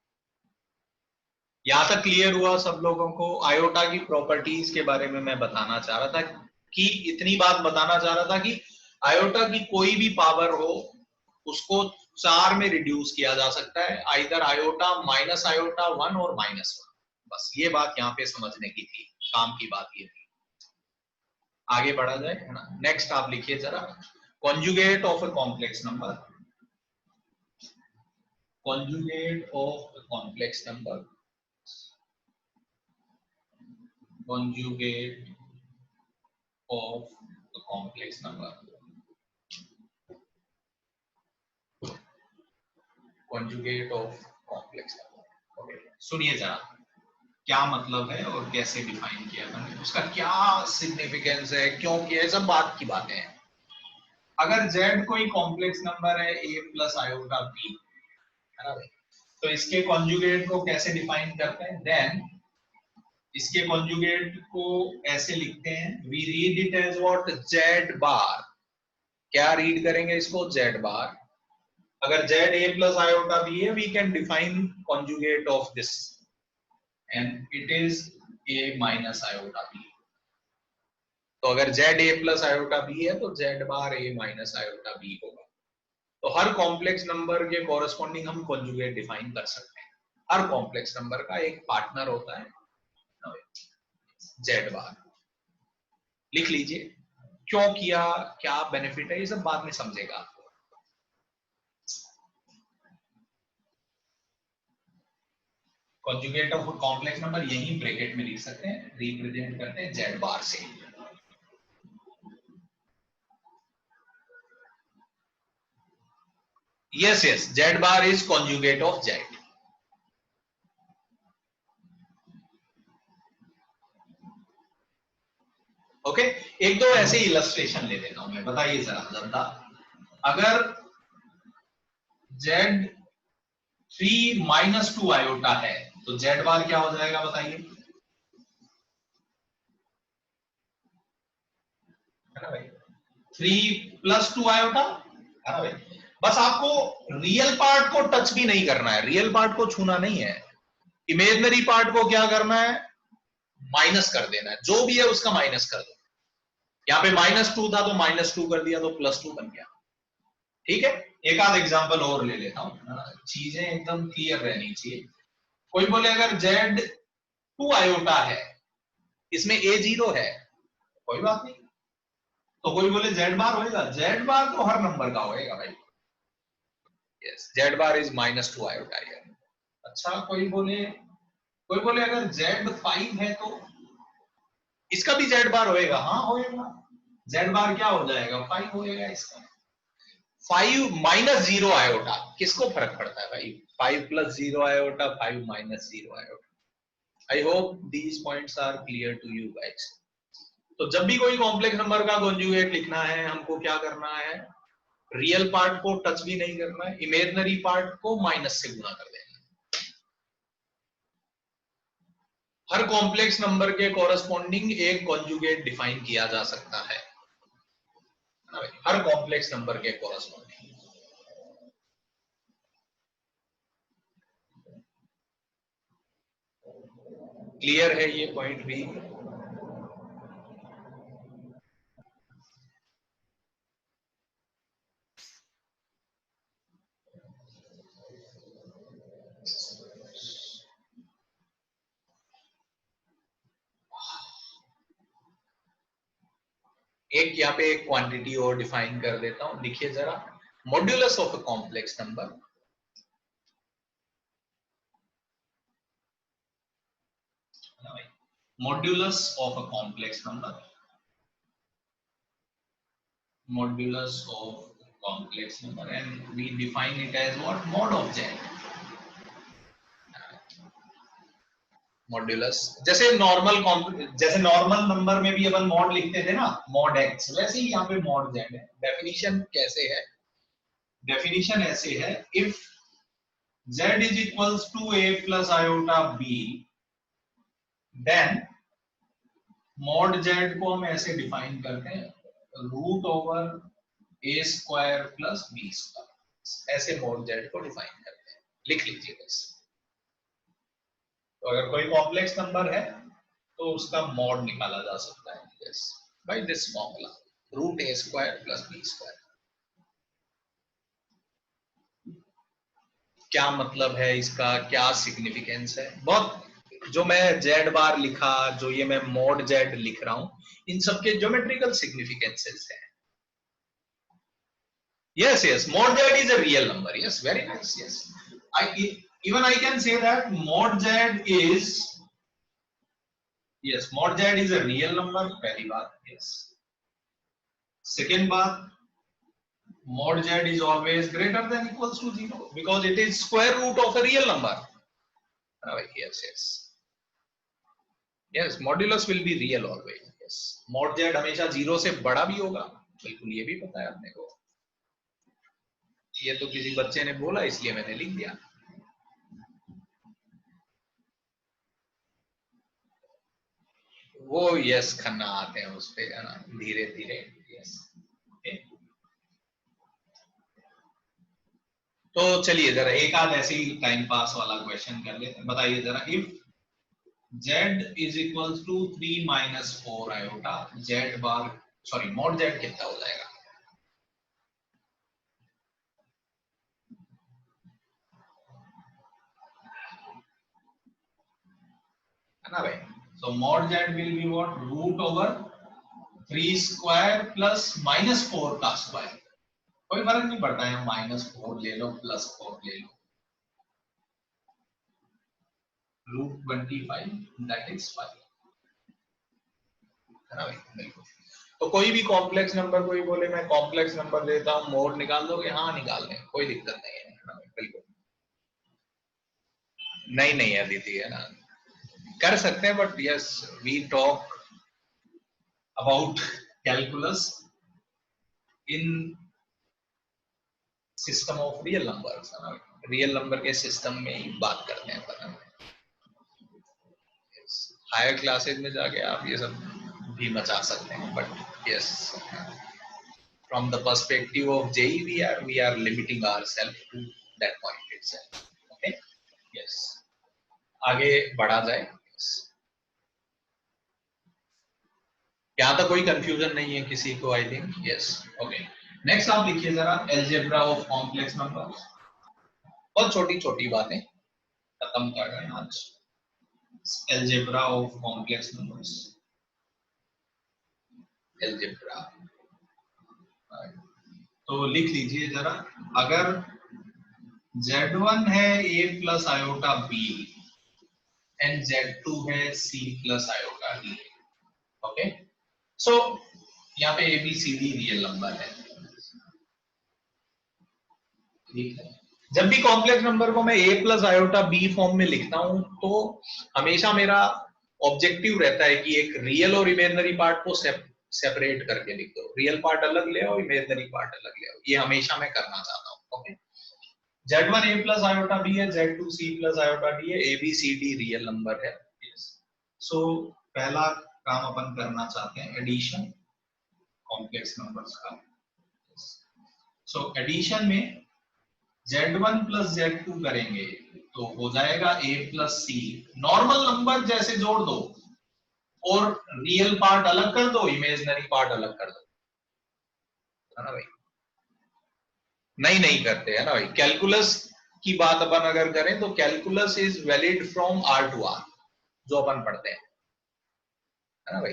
यहां तक क्लियर हुआ सब लोगों को? आयोटा की प्रॉपर्टीज के बारे में मैं बताना चाह रहा था, कि इतनी बात बताना चाह रहा था कि आयोटा की कोई भी पावर हो उसको 4 में रिड्यूस किया जा सकता है, आइदर आयोटा, -आयोटा, 1 और -1। बस ये बात यहाँ पे समझने की थी, काम की बात ये थी। आगे बढ़ा जाए, है ना? नेक्स्ट आप लिखिए जरा, conjugate of a complex number. Conjugate of a complex number, conjugate of a complex number, conjugate of complex number। Okay, सुनिए जरा क्या मतलब है और कैसे डिफाइन किया मैंने, उसका क्या सिग्निफिकेंस है, क्यों किया, सब बात की बातें हैं। अगर z कोई कॉम्प्लेक्स नंबर है a + आयोटा b, है ना भाई, तो इसके कॉन्जुगेट को कैसे डिफाइन करते हैं? देन इसके कॉन्जुगेट को ऐसे लिखते हैं, we read it as what, z बार। क्या रीड करेंगे इसको? z बार। अगर z a + आयोटा b है, we can define conjugate of this and it is a - iota b। तो अगर z a + आयोटा b है तो z bar a - iota b होगा। तो हर कॉम्प्लेक्स नंबर के कॉरेस्पॉन्डिंग हम कॉन्जुगेट डिफाइन कर सकते हैं। हर कॉम्प्लेक्स नंबर का एक पार्टनर होता है z बार, लिख लीजिए। क्यों किया, क्या बेनिफिट है, ये सब बाद में समझेगा आपको। कॉन्जुगेट ऑफ कॉम्प्लेक्स नंबर यही ब्रैकेट में लिख सकते हैं, रिप्रेजेंट करते हैं जेड बार से। Yes yes, Z bar is conjugate of Z. Okay, एक दो ऐसे इलस्ट्रेशन ले लेता हूं मैं, बताइए जरा जनता, अगर जेड 3 माइनस 2 आयोटा है तो जेड बार क्या हो जाएगा बताइए, है ना भाई, 3 प्लस 2 आयोटा, है ना भाई। बस आपको रियल पार्ट को टच भी नहीं करना है, रियल पार्ट को छूना नहीं है, इमेजनरी पार्ट को क्या करना है, माइनस कर देना है, जो भी है उसका माइनस कर दो। यहां पे -2 था तो -2 कर दिया तो +2 बन गया। ठीक है, एक आध एग्जांपल और ले लेता हूं, चीजें एकदम क्लियर रहनी चाहिए। कोई बोले अगर जेड 2 आयोटा है, इसमें ए 0 है, कोई बात नहीं, तो कोई बोले जेड बार होएगा, जेड बार तो हर नंबर का होएगा भाई। Yes, Z bar is -2 iota है। अच्छा, कोई बोले अगर जेड 5 है तो इसका भी जेड बार होएगा, हाँ होएगा, जेड बार क्या हो जाएगा, 5 होएगा इसका। 5 -0 आयोटा, किसको फर्क पड़ता है भाई, 5 + 0 iota, 5 -0 iota. I hope these points are clear to you guys. तो जब भी कोई कॉम्प्लेक्स नंबर का कॉन्जुगेट लिखना है, हमको क्या करना है, रियल पार्ट को टच भी नहीं करना है, इमेजिनरी पार्ट को माइनस से गुणा कर देना। हर कॉम्प्लेक्स नंबर के कॉरेस्पॉन्डिंग एक कॉन्जुगेट डिफाइन किया जा सकता है, हर कॉम्प्लेक्स नंबर के कॉरेस्पॉन्डिंग। क्लियर है ये पॉइंट भी? एक यहाँ पे एक क्वांटिटी और डिफाइन कर देता हूं, लिखिए जरा, modulus of a complex number. Modulus of a complex number, modulus of complex number, and we define it as what, mod of z। Modulus, जैसे नॉर्मल नंबर में भी अपन मॉड लिखते थे ना, मॉड x, वैसे ही यहाँ पे मॉड z है। डेफिनेशन कैसे है, डेफिनेशन ऐसे है, if z is equals to a plus iota b, then mod z को हम ऐसे डिफाइन करते हैं, √a² प्लस b², ऐसे मॉड z को डिफाइन करते हैं, लिख लीजिए बस। तो अगर कोई कॉम्प्लेक्स नंबर है तो उसका मॉड निकाला जा सकता है, yes, by this formula, √a² plus b²। क्या मतलब है इसका, क्या सिग्निफिकेंस है, बहुत, जो मैं जेड बार लिखा, जो ये मैं मॉड जेड लिख रहा हूं, इन सबके ज्योमेट्रिकल सिग्निफिकेंसेस है। Yes, yes, mod z is a real number. Yes, very nice. Yes, I can say that mod z is, yes, mod z is a real number. पहली बात, yes. Second बात, mod z is always greater than equals to 0 because it is square root of a real number. Yes, yes, yes. Modulus will be real always. Yes, mod z हमेशा 0 से बड़ा भी होगा, बिल्कुल, ये भी पता है अपने को। ये तो किसी बच्चे ने बोला इसलिए मैंने लिख दिया। वो यस खन्ना आते हैं उस पे, है ना, धीरे धीरे, यस। तो चलिए जरा एक आध ऐसे ही टाइम पास वाला क्वेश्चन कर लेते हैं। बताइए जरा, if z is equal to 3 - 4 iota, z bar, sorry, mod z कितना हो जाएगा? है ना भाई, so mod z will be what, √√3 3 square plus -4 का स्क्वायर, कोई फर्क नहीं पड़ता है, -4 ले लो +4 ले लो, √25 दैट इज 5, है ना भाई? बिल्कुल। तो कोई भी कॉम्प्लेक्स नंबर, कोई बोले मैं कॉम्प्लेक्स नंबर देता हूँ, मोड निकाल दोगे? हाँ निकाल दें, कोई दिक्कत नहीं है ना भाई? बिल्कुल नहीं अदिति, है ना, कर सकते हैं, but yes we talk about calculus in system of real numbers, है ना? रियल नंबर के सिस्टम में ही बात करते हैं अपन। हायर क्लासेज में जाके आप ये सब भी मचा सकते हैं, but yes from the perspective of JEE we are limiting ourselves to that point itself. Okay, yes, आगे बढ़ा जाए। yes. यहाँ तक कोई कंफ्यूजन नहीं है किसी को? I think yes. Okay, next आप लिखिए जरा एलजेब्रा ऑफ कॉम्प्लेक्स नंबर्स। बहुत छोटी छोटी बातें खत्म कर रहे हैं आज। Algebra of complex numbers, algebra. तो लिख लीजिए जरा, अगर Z1 है a plus iota b and Z2 है c plus iota d। Okay, so यहाँ पे ABCD रियल नंबर है, ठीक है। जब भी कॉम्प्लेक्स नंबर को मैं a plus iota b form में लिखता हूं तो हमेशा मेरा ऑब्जेक्टिव रहता है कि एक रियल और इमेजिनरी पार्ट को सेपरेट करके लिख दो, रियल पार्ट अलग ले आओ, इमेजिनरी पार्ट अलग ले आओ, ये हमेशा मैं करना चाहता हूं। Okay, Z1 a plus iota b है, Z2 c plus iota d है, ABCD रियल नंबर है। सो पहला काम अपन करना चाहते हैं एडिशन कॉम्प्लेक्स नंबर्स का। सो एडिशन में Z1 प्लस Z2 करेंगे तो हो जाएगा a plus c, normal number जैसे जोड़ दो और रियल पार्ट अलग कर दो, इमेजिनरी पार्ट अलग कर दो, है ना भाई? नहीं करते, है ना भाई? कैलकुलस की बात अपन अगर करें तो calculus is valid from R to R, जो अपन पढ़ते हैं, है ना भाई?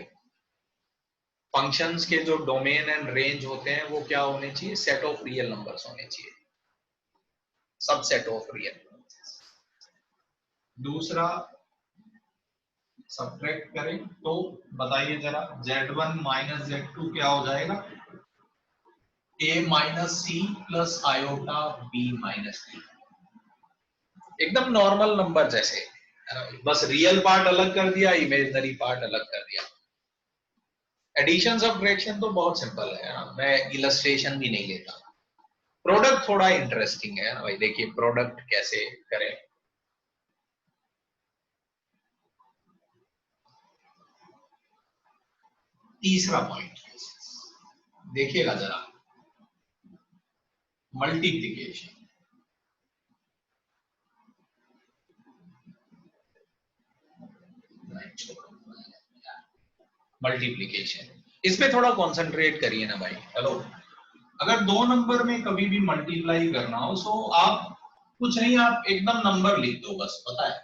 फंक्शंस के जो डोमेन एंड रेंज होते हैं वो क्या होने चाहिए? सेट ऑफ रियल नंबर्स होने चाहिए, सबसेट ऑफ रियल। दूसरा सब्ट्रैक्ट करें तो बताइए जरा, Z1 माइनस Z2 क्या हो जाएगा? a minus C plus iota b minus D, एकदम नॉर्मल नंबर जैसे, है ना? बस रियल पार्ट अलग कर दिया, इमेजिनरी पार्ट अलग कर दिया। एडिशन सब्ट्रैक्शन तो बहुत सिंपल है ना, मैं इलस्ट्रेशन भी नहीं लेता। प्रोडक्ट थोड़ा इंटरेस्टिंग है ना भाई, देखिए प्रोडक्ट कैसे करें। तीसरा पॉइंट देखिएगा जरा, मल्टीप्लिकेशन। मल्टीप्लिकेशन, इसमें थोड़ा कंसंट्रेट करिए ना भाई। हेलो, अगर दो नंबर में कभी भी मल्टीप्लाई करना हो तो आप कुछ नहीं, आप एकदम नंबर लिख दो बस, पता है?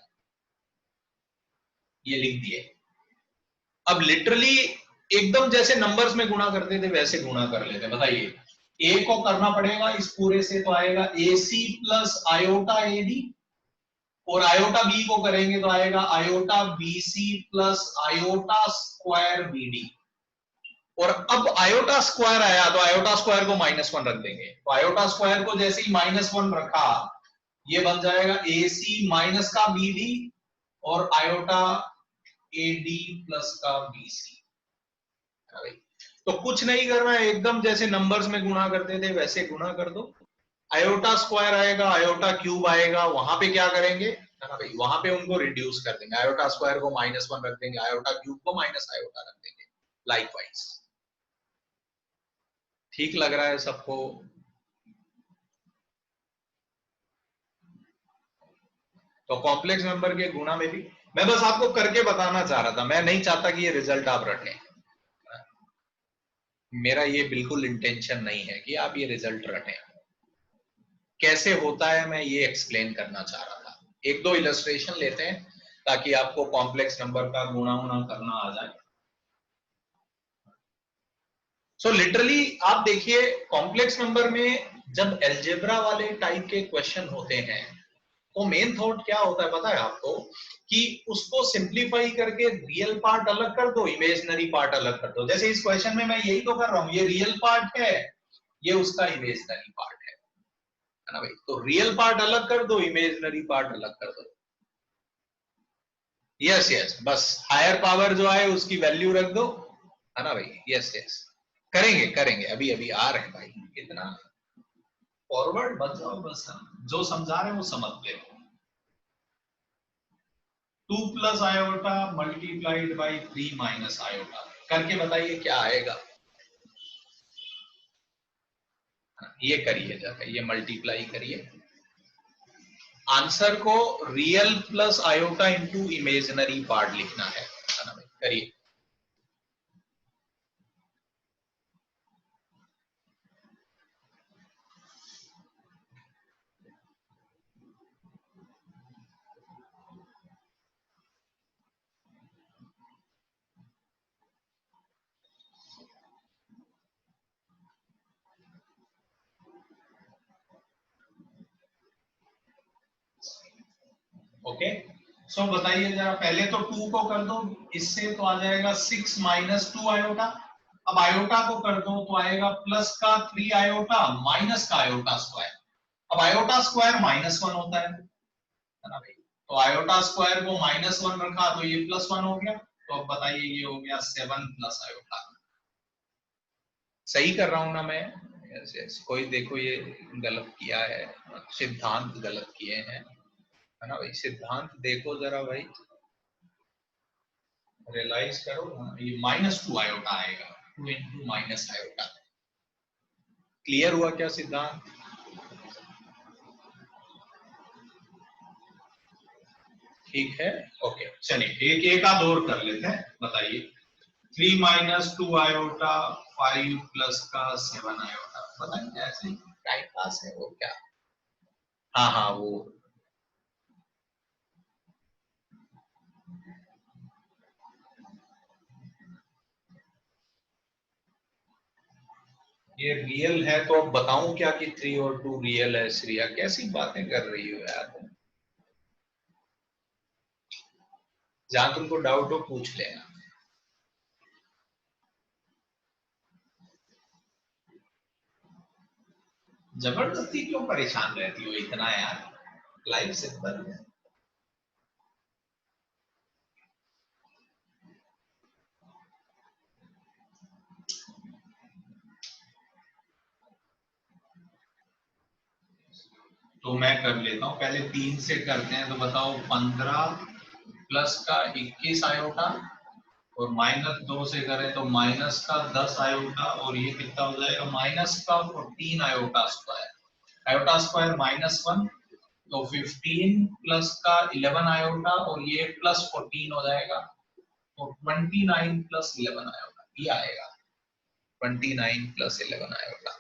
ये लिख दिए। अब लिटरली एकदम जैसे नंबर्स में गुणा करते थे वैसे गुणा कर लेते। बताइए, ए को करना पड़ेगा इस पूरे से तो आएगा AC प्लस आयोटा AD, और आयोटा बी को करेंगे तो आएगा iota BC plus iota square BD। और अब आयोटा स्क्वायर आया तो आयोटा स्क्वायर को -1 रख देंगे, तो आयोटा स्क्वायर को जैसे ही -1 रखा ये बन जाएगा AC माइनस का BD और आयोटा AD प्लस का BC। तो कुछ नहीं करना है, एकदम जैसे नंबर्स में गुणा करते थे वैसे गुणा कर दो। आयोटा स्क्वायर आएगा, आयोटा क्यूब आएगा, वहां पे क्या करेंगे, है ना भाई? वहां पे उनको रिड्यूस कर देंगे, आयोटा स्क्वायर को -1 रख देंगे, आयोटा क्यूब को माइनस आयोटा रख देंगे, लाइकवाइज। ठीक लग रहा है सबको? तो कॉम्प्लेक्स नंबर के गुणा में भी मैं बस आपको करके बताना चाह रहा था, मैं नहीं चाहता कि ये रिजल्ट आप रटें, मेरा ये बिल्कुल इंटेंशन नहीं है कि आप ये रिजल्ट रटें। कैसे होता है मैं ये एक्सप्लेन करना चाह रहा था। एक दो इलस्ट्रेशन लेते हैं ताकि आपको कॉम्प्लेक्स नंबर का गुणा करना आ जाए। सो लिटरली आप देखिए कॉम्प्लेक्स नंबर में जब एल्जेब्रा वाले टाइप के क्वेश्चन होते हैं तो मेन थॉट क्या होता है पता है आपको, कि उसको सिंप्लीफाई करके रियल पार्ट अलग कर दो, इमेजिनरी पार्ट अलग कर दो। जैसे इस क्वेश्चन में मैं यही तो कर रहा हूं, ये रियल पार्ट है, ये उसका इमेजिनरी पार्ट है ना भाई। तो रियल पार्ट अलग कर दो, इमेजिनरी पार्ट अलग कर दो। यस यस, बस हायर पावर जो है उसकी वैल्यू रख दो, है ना भाई। यस यस, करेंगे करेंगे, अभी अभी आ रहे हैं भाई, इतना फॉरवर्ड मत जाओ, बस जो समझा रहे हैं वो समझ ले। 2 plus iota multiplied by 3 minus iota करके बताइए क्या आएगा। ये करिए जरा, ये मल्टीप्लाई करिए, आंसर को real plus iota into imaginary part लिखना है ना भाई, करिए। ओके, सो बताइए जरा, पहले तो 2 को कर दो, इससे तो आ जाएगा 6 माइनस 2 आयोटा। अब आयोटा को कर दो तो आएगा प्लस का 3 आयोटा माइनस का आयोटा स्क्वायर। अब आयोटा स्क्वायर -1 होता है ना भाई, तो आयोटा स्क्वायर को -1 रखा तो ये +1 हो गया। तो अब बताइए ये हो गया 7 प्लस आयोटा। सही कर रहा हूं ना मैं? यस यस, कोई देखो ये गलत किया है, सिद्धांत गलत किए हैं, है ना भाई। सिद्धांत देखो जरा भाई, रियलाइज करो। ये -2 आयोटा आएगा, 2 इंटू माइनस आयोटा। क्लियर हुआ क्या सिद्धांत? ठीक है, ओके। चलिए एक एक आध और कर लेते हैं, बताइए। 3 माइनस 2 आयोटा 5 प्लस का 7 आयोटा, बताइए। ऐसे टाइम पास है वो क्या? हाँ हाँ, वो ये रियल है तो अब बताऊं क्या कि 3 और 2 रियल है? श्रिया कैसी बातें कर रही हो यार तुम, जहां तुमको डाउट हो पूछ लेना। जबरदस्ती क्यों परेशान रहती हो इतना यार, लाइफ सिंपल है। तो मैं कर लेता हूं, पहले 3 से करते हैं। तो बताओ 15 प्लस का 21 आयोटा, और -2 से करें तो माइनस का 10 आयोटा, और ये कितना हो जाएगा माइनस का 14 आयोटा स्क्वायर। आयोटा स्क्वायर -1, तो 15 प्लस का 11 आयोटा, और ये प्लस 14 हो जाएगा, तो 29 प्लस 11 आयोटा ये आएगा। 29 प्लस 11 आयोटा।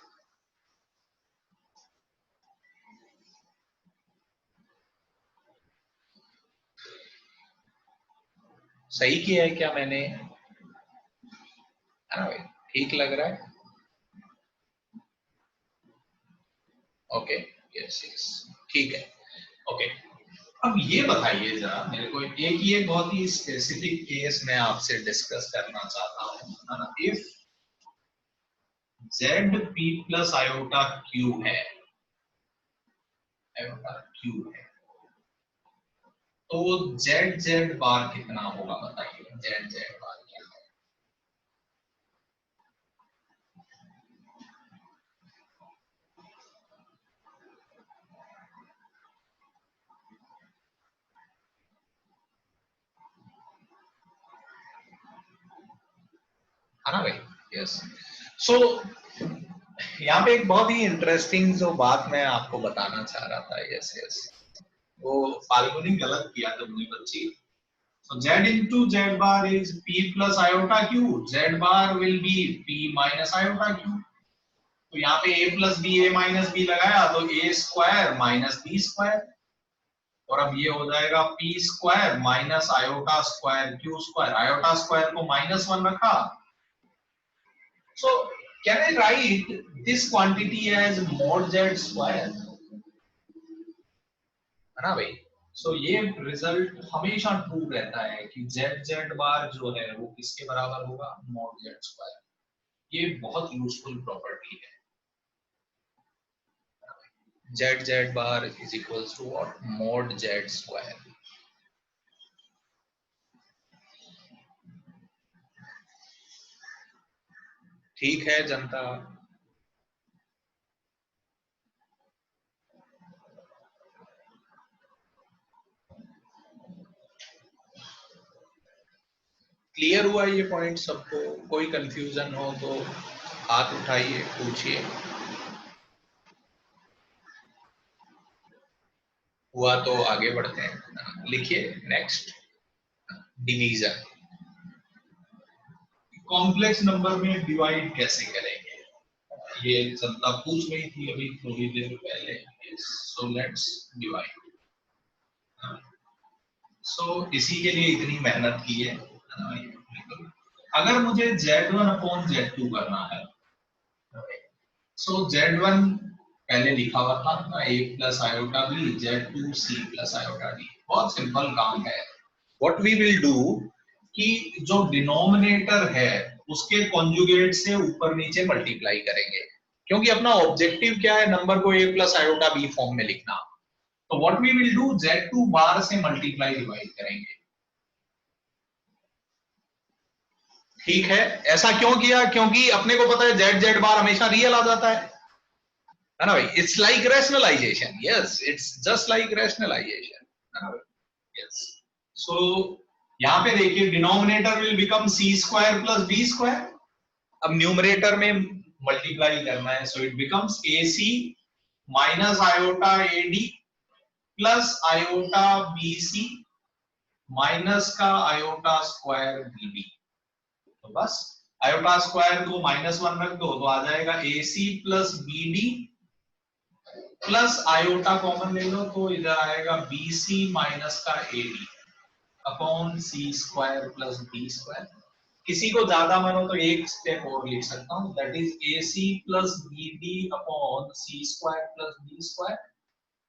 सही किया है क्या मैंने? है ना भाई, ठीक लग रहा है? ओके, यस यस, ठीक है। ओके, अब ये बताइए जरा मेरे को, एक ये बहुत ही स्पेसिफिक केस मैं आपसे डिस्कस करना चाहता हूँ, है ना। If Z P plus iota Q है, आयोटा क्यू है, तो जेड जेड बार कितना होगा बताइए। जेड जेड बार क्या है ना भाई। यस, सो यहाँ पे एक बहुत ही इंटरेस्टिंग जो बात मैं आपको बताना चाह रहा था। यस यस, वो फाल्गुनी गलत किया जब मुझे बच्ची। So z into z bar is p plus iota q. Z bar will be p minus iota q. तो यहाँ पे a plus b, a minus b लगाया तो a square minus b square, और अब ये हो जाएगा p square minus iota square q square. Iota square को -1 रखा। सो Can I write this quantity as mod z square? है ना भाई? सो ये रिजल्ट हमेशा ट्रू रहता है कि जेड जेड बार जो है वो किसके बराबर होगा? mod z square. ये बहुत यूजफुल प्रॉपर्टी है। Z Z bar is equals to what? mod z square. ठीक है जनता? क्लियर हुआ ये पॉइंट सबको? कोई कंफ्यूजन हो तो हाथ उठाइए, पूछिए। हुआ तो आगे बढ़ते हैं। लिखिए नेक्स्ट। डिवीजन। कॉम्प्लेक्स नंबर में डिवाइड कैसे करेंगे? ये जनता पूछ रही थी अभी थोड़ी देर पहले। So let's divide. सो इसी के लिए इतनी मेहनत की है। अगर मुझे Z1 अपॉन Z2 करना है, सो Z1 पहले लिखा हुआ था a plus iota B, Z2 C plus iota D. बहुत सिंपल काम है। व्हाट वी विल डू कि जो डिनोमिनेटर है उसके कॉन्जुगेट से ऊपर नीचे मल्टीप्लाई करेंगे, क्योंकि अपना ऑब्जेक्टिव क्या है? नंबर को a plus iota B form में लिखना। तो what we will do, Z2 bar से मल्टीप्लाई डिवाइड करेंगे। ठीक है? ऐसा क्यों किया? क्योंकि अपने को पता है जेड जेड बार हमेशा रियल आ जाता है ना भाई? It's like rationalisation. Yes, it's just like rationalisation, है ना भाई? यस। सो यहां पे देखिए denominator will become C square plus B square. अब न्यूमरेटर में मल्टीप्लाई करना है, so it becomes A C minus iota A D plus iota B C minus का आयोटा स्क्वायर बी बी। तो बस आयोटा स्क्वायर को -1 रख दो तो आ जाएगा AC plus BD plus iota common ले लो तो इधर आएगा BC माइनस का AD upon C square plus B square. किसी को ज्यादा मानो तो एक स्टेप और लिख सकता हूं, that is AC plus BD upon C square plus B square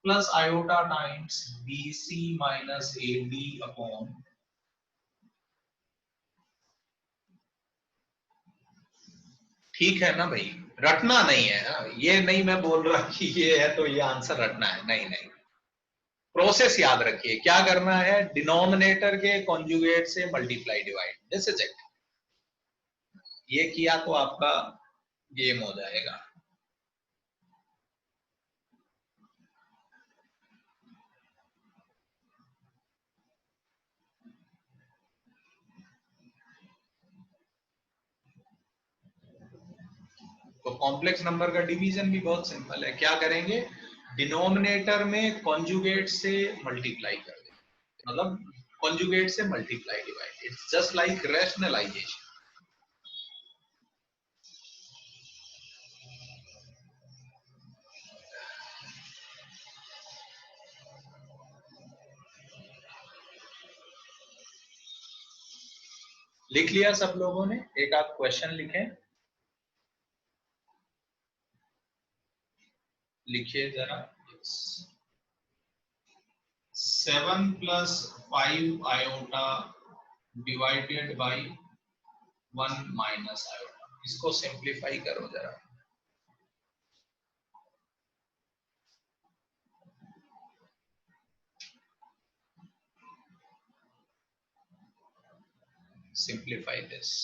plus iota times BC minus AD upon. ठीक है ना भाई? रटना नहीं है ना, ये नहीं मैं बोल रहा कि ये है तो ये आंसर रटना है, नहीं नहीं। प्रोसेस याद रखिए, क्या करना है? डिनोमिनेटर के कॉन्जुगेट से multiply divide, this is it. ये किया तो आपका गेम हो जाएगा। तो कॉम्प्लेक्स नंबर का डिवीजन भी बहुत सिंपल है। क्या करेंगे? डिनोमिनेटर में कॉन्जुगेट से मल्टीप्लाई कर देंगे, मतलब कॉन्जुगेट से multiply divide. It's just like rationalisation. लिख लिया सब लोगों ने? एक आध क्वेश्चन लिखें, लिखिए जरा। 7 plus 5 iota divided by 1 minus iota, इसको सिंप्लीफाई करो जरा। Simplify this.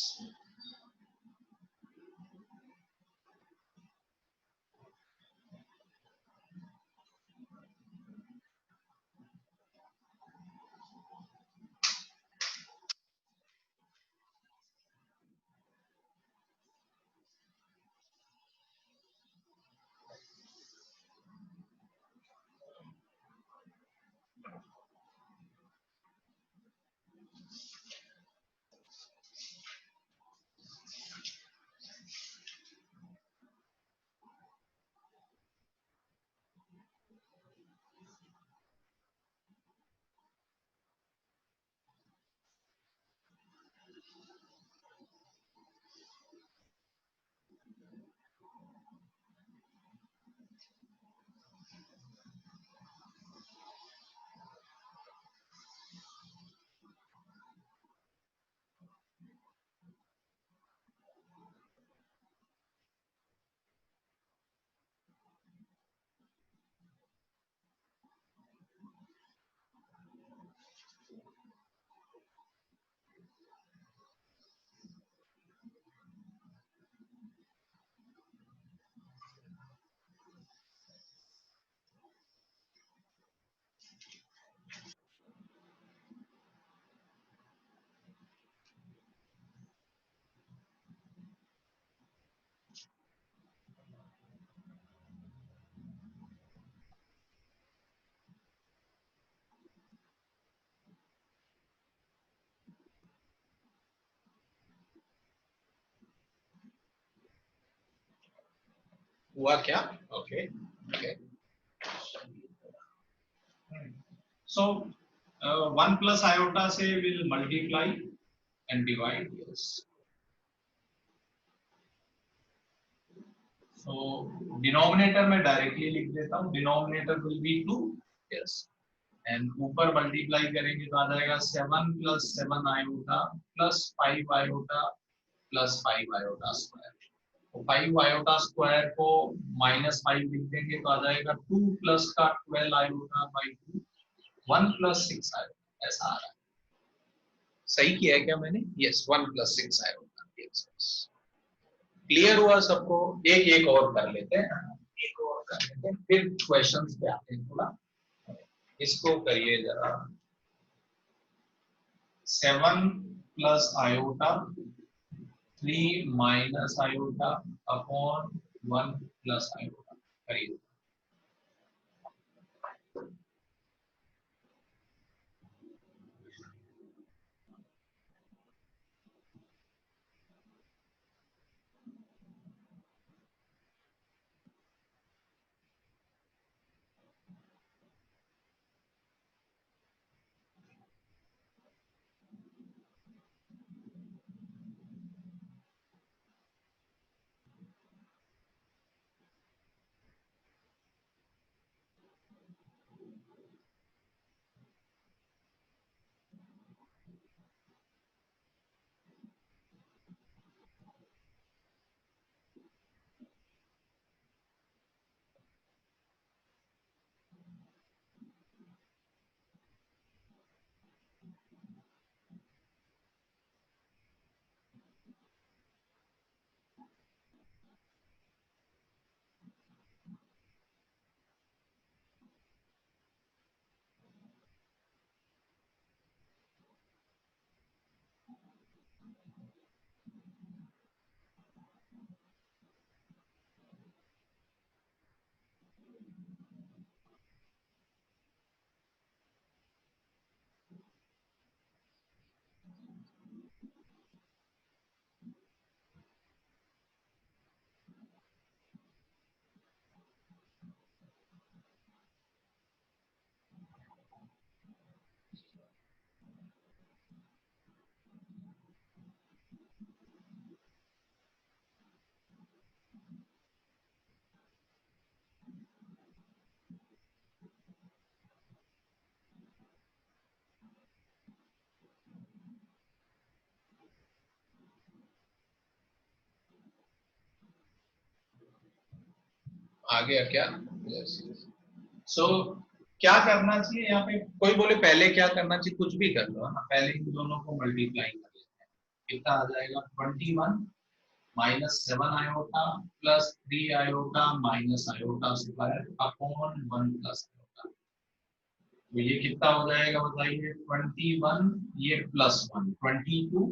हुआ क्या? ओके ओके, सो 1 प्लस आयोटा से will multiply and divide, yes. So denominator में डायरेक्टली लिख देता हूँ, denominator will be 2, yes, and ऊपर मल्टीप्लाई करेंगे तो आ जाएगा 7 plus 7 iota plus 5 iota plus 5 iota square. तो 5 आयोटा स्क्वायर को -5 लिख देंगे तो आ जाएगा 2 प्लस का 12 आयोटा बाई 2, 1 प्लस 6 आयोटा, ऐसा आ रहा है। सही किया है क्या मैंने? Yes, 1 plus 6 iota, yes. Clear हुआ सबको? एक और कर लेते हैं, एक और कर लेते हैं, फिर क्वेश्चंस पे आते हैं थोड़ा। इसको करिए जरा, 7 plus iota 3 minus iota upon 1 plus iota, करिए। आ गया क्या? यस। सो क्या करना चाहिए यहाँ पे? कोई बोले पहले क्या करना चाहिए, कुछ भी कर लो, है ना। पहले इन दोनों को मल्टीप्लाई कर लेते हैं, कितना आ जाएगा? 21 minus 7 iota plus 3 iota minus iota square upon 1 plus iota. तो ये कितना हो जाएगा बताइए? 21, ये प्लस 1 22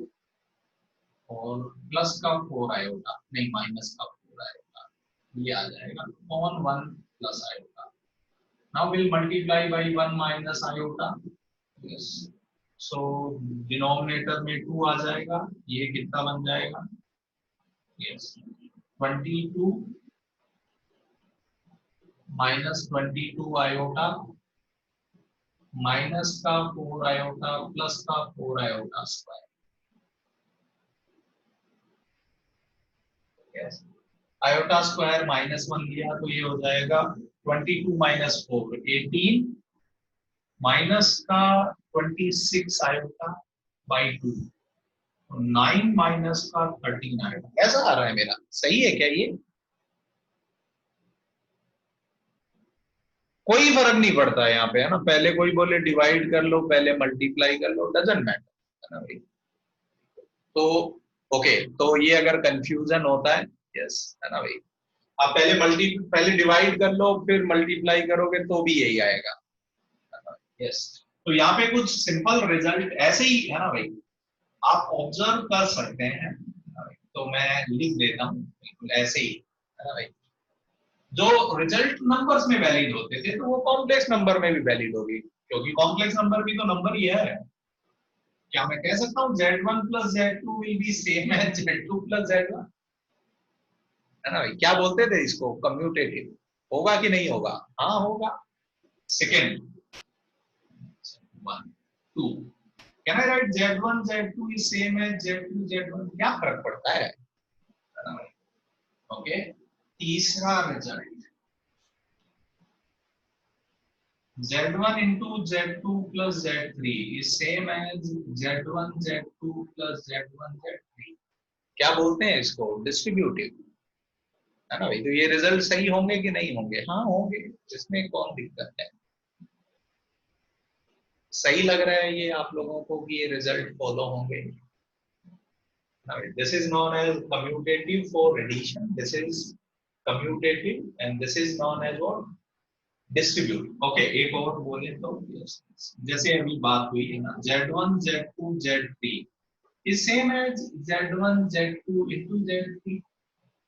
और प्लस का 4 आयोटा, नहीं माइनस का 4 आयोटा, ये आ जाएगा upon 1 plus iota. Now we'll multiply by 1 minus iota. Yes. So denominator में 2 आ जाएगा, ये कितना बन जाएगा? Yes. 22 minus 22 iota माइनस का 4 आयोटा प्लस का 4 iota square. Yes. Iota square -1 लिया तो ये हो जाएगा 22 माइनस 4 18 माइनस का 26 आयोटा बाई 2, 9 माइनस का 13 आयोटा। कैसा आ रहा है मेरा? सही है क्या ये? कोई फर्क नहीं पड़ता है यहाँ पे, है ना। पहले कोई बोले डिवाइड कर लो, पहले मल्टीप्लाई कर लो, डजंट मैटर, है ना भाई। तो ओके, तो ये अगर कंफ्यूजन होता है, यस, है ना भाई, आप पहले डिवाइड कर लो फिर मल्टीप्लाई करोगे तो भी यही आएगा, यस। तो यहाँ पे कुछ सिंपल रिजल्ट ऐसे ही है ना भाई, आप ऑब्जर्व कर सकते हैं। तो मैं लिख देता हूँ बिल्कुल ऐसे ही, है ना भाई। जो रिजल्ट नंबर्स में वैलिड होते थे तो वो कॉम्प्लेक्स नंबर में भी वैलिड होगी, क्योंकि कॉम्प्लेक्स नंबर भी तो नंबर ही है। क्या मैं कह सकता हूँ Z1 plus Z2 will be same as Z2 plus Z1? है ना भाई? क्या बोलते थे इसको? कम्यूटेटिव। होगा कि नहीं होगा? हाँ होगा। Second 1 2, can I write Z1 Z2 is same as Z2 Z1? क्या फर्क पड़ता है ना भाई? ओके, तीसरा result Z1 into Z2 plus Z3 is same as Z1 Z2 plus Z1 Z3। क्या बोलते हैं इसको? डिस्ट्रीब्यूटिव, है ना भाई? तो ये रिजल्ट सही होंगे कि नहीं होंगे? हाँ होंगे, इसमें कौन दिक्कत है? सही लग रहा है ये आप लोगों को कि ये रिजल्ट फॉलो होंगे? This is non as commutative for addition, this is commutative and this is non as what? Distribute. Okay, एक और बोले तो जैसे अभी बात हुई है ना, Z1 Z2 Z3 is same as Z1 Z2 into Z3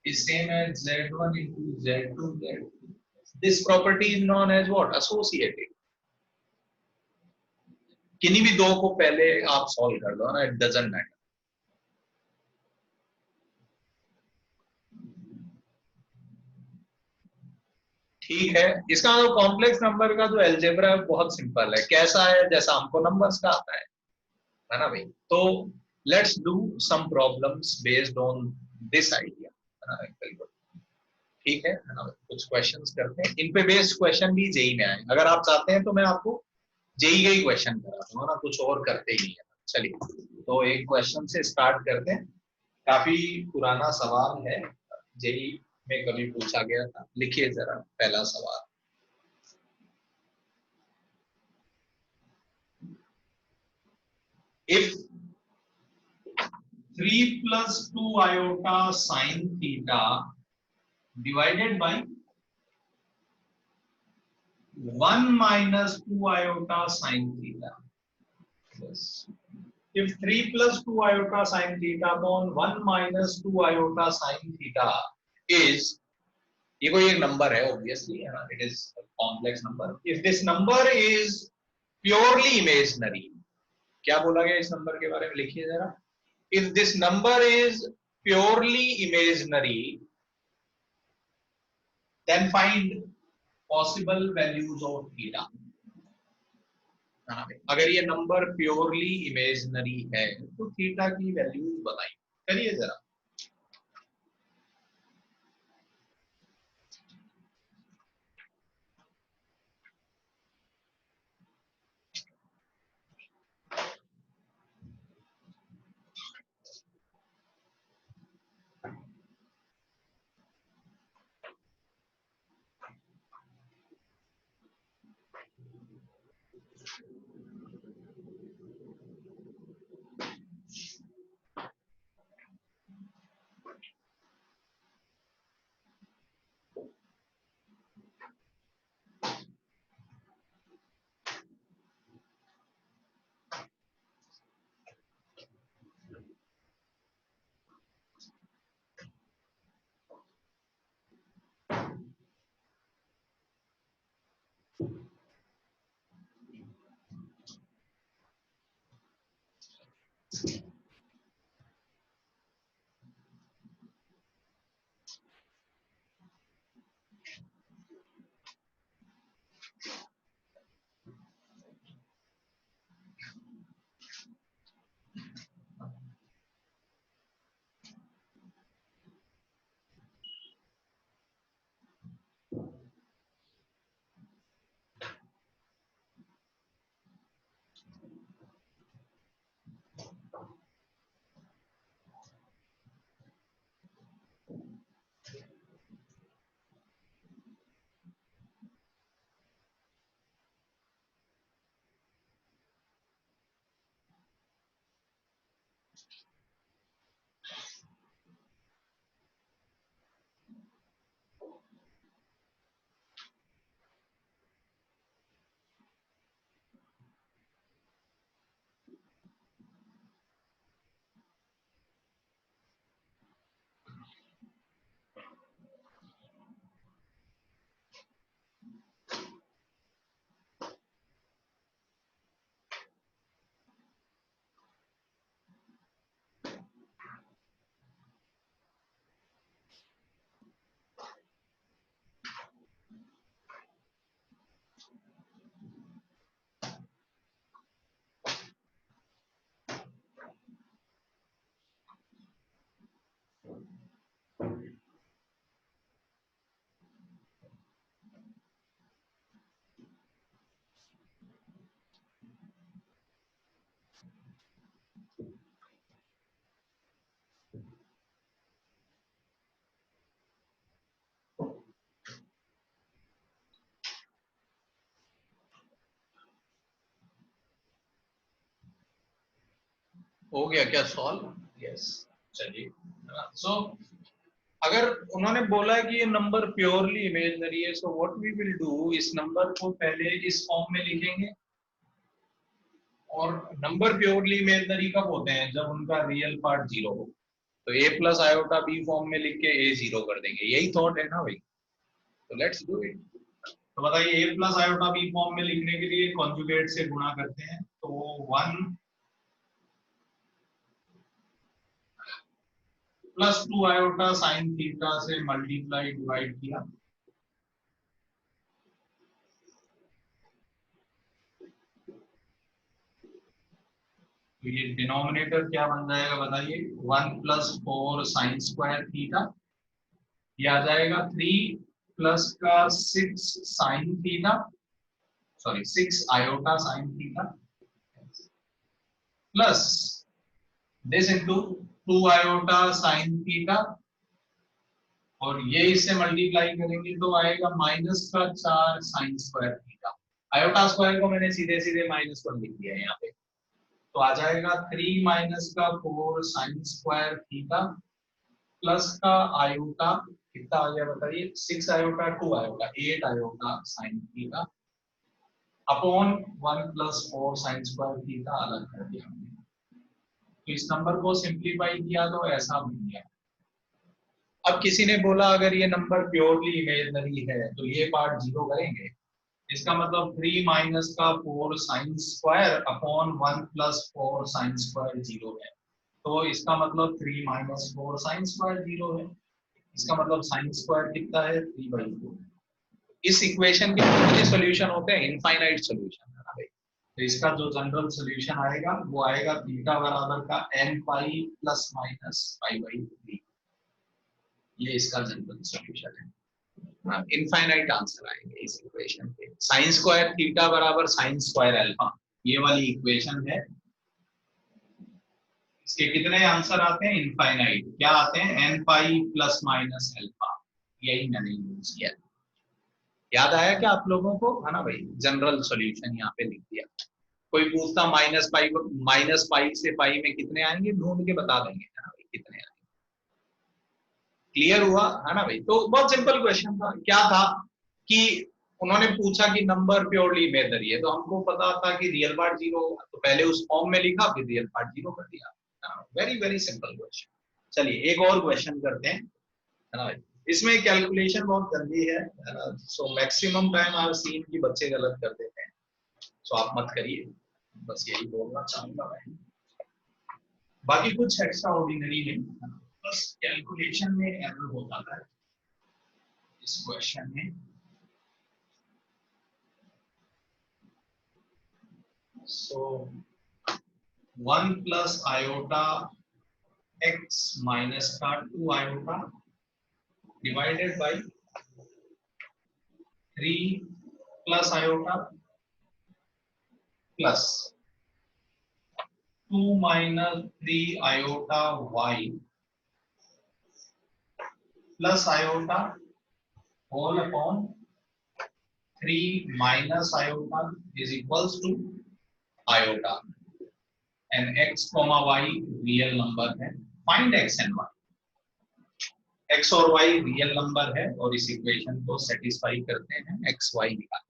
is same as Z1 into Z2 Z3। This property is known as what? Associative। किन्हीं भी दो को पहले आप सॉल्व कर दो ना, इट डजंट मैटर। ठीक है, इसका मतलब कॉम्प्लेक्स नंबर का जो अलजेब्रा है बहुत सिंपल है। कैसा है? जैसा हमको नंबर्स का आता है ना भाई? तो let's do some problems based on this idea, है ना भाई? बिल्कुल ठीक है ना भाई? कुछ क्वेश्चंस करते हैं, इन पे बेस्ड क्वेश्चन भी जेई में आए। अगर आप चाहते हैं तो मैं आपको जेई का ही क्वेश्चन करा दूंगा ना, कुछ और करते ही नहीं है। चलिए, तो एक क्वेश्चन से स्टार्ट करते हैं। काफी पुराना सवाल है, जेई में कभी पूछा गया था। लिखिए जरा पहला सवाल। If 3 plus 2 iota sin theta divided by 1 minus 2 iota sin theta, yes, if 3 plus 2 iota sin theta upon 1 minus 2 iota sin theta is, ये कोई एक नंबर है ऑब्वियसली, है ना? It is complex number. If this number is purely imaginary, क्या बोला गया इस नंबर के बारे में? लिखिए जरा। If this number is purely imaginary then find possible values of theta. अगर ये नंबर प्योरली इमेजिनरी है तो थीटा की वैल्यूज बताइए, करिए जरा। हो गया क्या सॉल्व? यस, चलिए। सो अगर उन्होंने बोला कि ये नंबर प्योरली इमेजिनरी है, so what we will do, इस नंबर को पहले इस फॉर्म में लिखेंगे। और नंबर प्योरली इमेजिनरी कब होते हैं? जब उनका रियल पार्ट 0 हो। तो a plus iota b form में लिख के a 0 कर देंगे, यही थॉट है ना भाई? तो लेट्स डू इट। तो बताइए, a plus iota b form में लिखने के लिए कॉन्जुगेट से गुणा करते हैं। तो 1 प्लस 2 आयोटा साइन थीटा से मल्टीप्लाई डिवाइड किया, तो ये डिनोमिनेटर क्या बन जाएगा बताइए? 1 प्लस 4 साइन स्क्वायर थीटा, ये आ जाएगा 3 प्लस का 6 sine theta, sorry 6 iota sine theta, plus this into 2 iota sine theta, और ये इससे मल्टीप्लाई करेंगे तो आएगा माइनस का 4 sine square theta. Iota square को मैंने सीधे सीधे -1 लिख दिया है यहाँ पे, तो आ जाएगा 3 माइनस का 4 साइन स्क्वायर थीटा प्लस का आयोटा, कितना आ गया बताइए? 6 iota 2 iota 8 iota sine theta upon 1 plus 4 sine square theta अलग कर दिया हमने। तो इस नंबर को सिंप्लीफाई किया तो ऐसा बन गया। अब किसी ने बोला अगर ये नंबर प्योरली इमेजिनरी है तो ये पार्ट 0 करेंगे, इसका मतलब 3 माइनस का 4 sine square upon 1 plus 4 sine square 0 है। तो इसका मतलब 3 माइनस 4 साइन स्क्वायर 0 है। इसका मतलब साइन स्क्वायर कितना है? 3/4। इस इक्वेशन के कितने सॉल्यूशन होते हैं? इनफाइनाइट सॉल्यूशन है ना भाई। तो इसका जो जनरल सॉल्यूशन आएगा वो आएगा थीटा बराबर का n पाई प्लस माइनस पाई/3। ये इसका जनरल सॉल्यूशन है। इनफाइनाइट आंसर आएंगे इस इक्वेशन के। साइन स्क्वायर थीटा बराबर साइन स्क्वायर अल्फा, ये वाली इक्वेशन है। इसके कितने आंसर आते हैं? इनफाइनाइट। क्या आते हैं? n pi plus minus alpha. यही मैंने यूज किया। याद आया क्या आप लोगों को? है ना भाई, जनरल सॉल्यूशन यहाँ पे लिख दिया। कोई पूछता माइनस पाई से पाई में कितने आएंगे, ढूंढ के बता देंगे, है ना भाई, कितने आएंगे। क्लियर हुआ है ना भाई? तो बहुत सिंपल क्वेश्चन था। क्या था कि उन्होंने पूछा कि नंबर प्योरली इमेजिनरी है, तो हमको पता था कि रियल पार्ट 0 होगा, तो पहले उस फॉर्म में लिखा, फिर रियल पार्ट 0 कर दिया। Very very simple question. चलिए एक और क्वेश्चन करते हैं, है ना भाई। इसमें कैलकुलेशन बहुत गंदी है ना। So maximum time I have seen कि बच्चे गलत कर देते हैं, सो आप मत करिए, बस यही बोलना चाहूंगा मैं। बाकी कुछ एक्स्ट्रा ऑर्डिनरी नहीं, बस कैलकुलेशन में एरर हो जाता है इस क्वेश्चन में। So 1 plus iota x minus का 2 iota divided by 3 plus iota plus 2 minus 3 iota y plus iota whole upon 3 minus iota is equals to iota. And x, y real number है। Find x and y। x और y रियल नंबर है और इस इक्वेशन को सेटिस्फाई करते हैं, x y निकाल।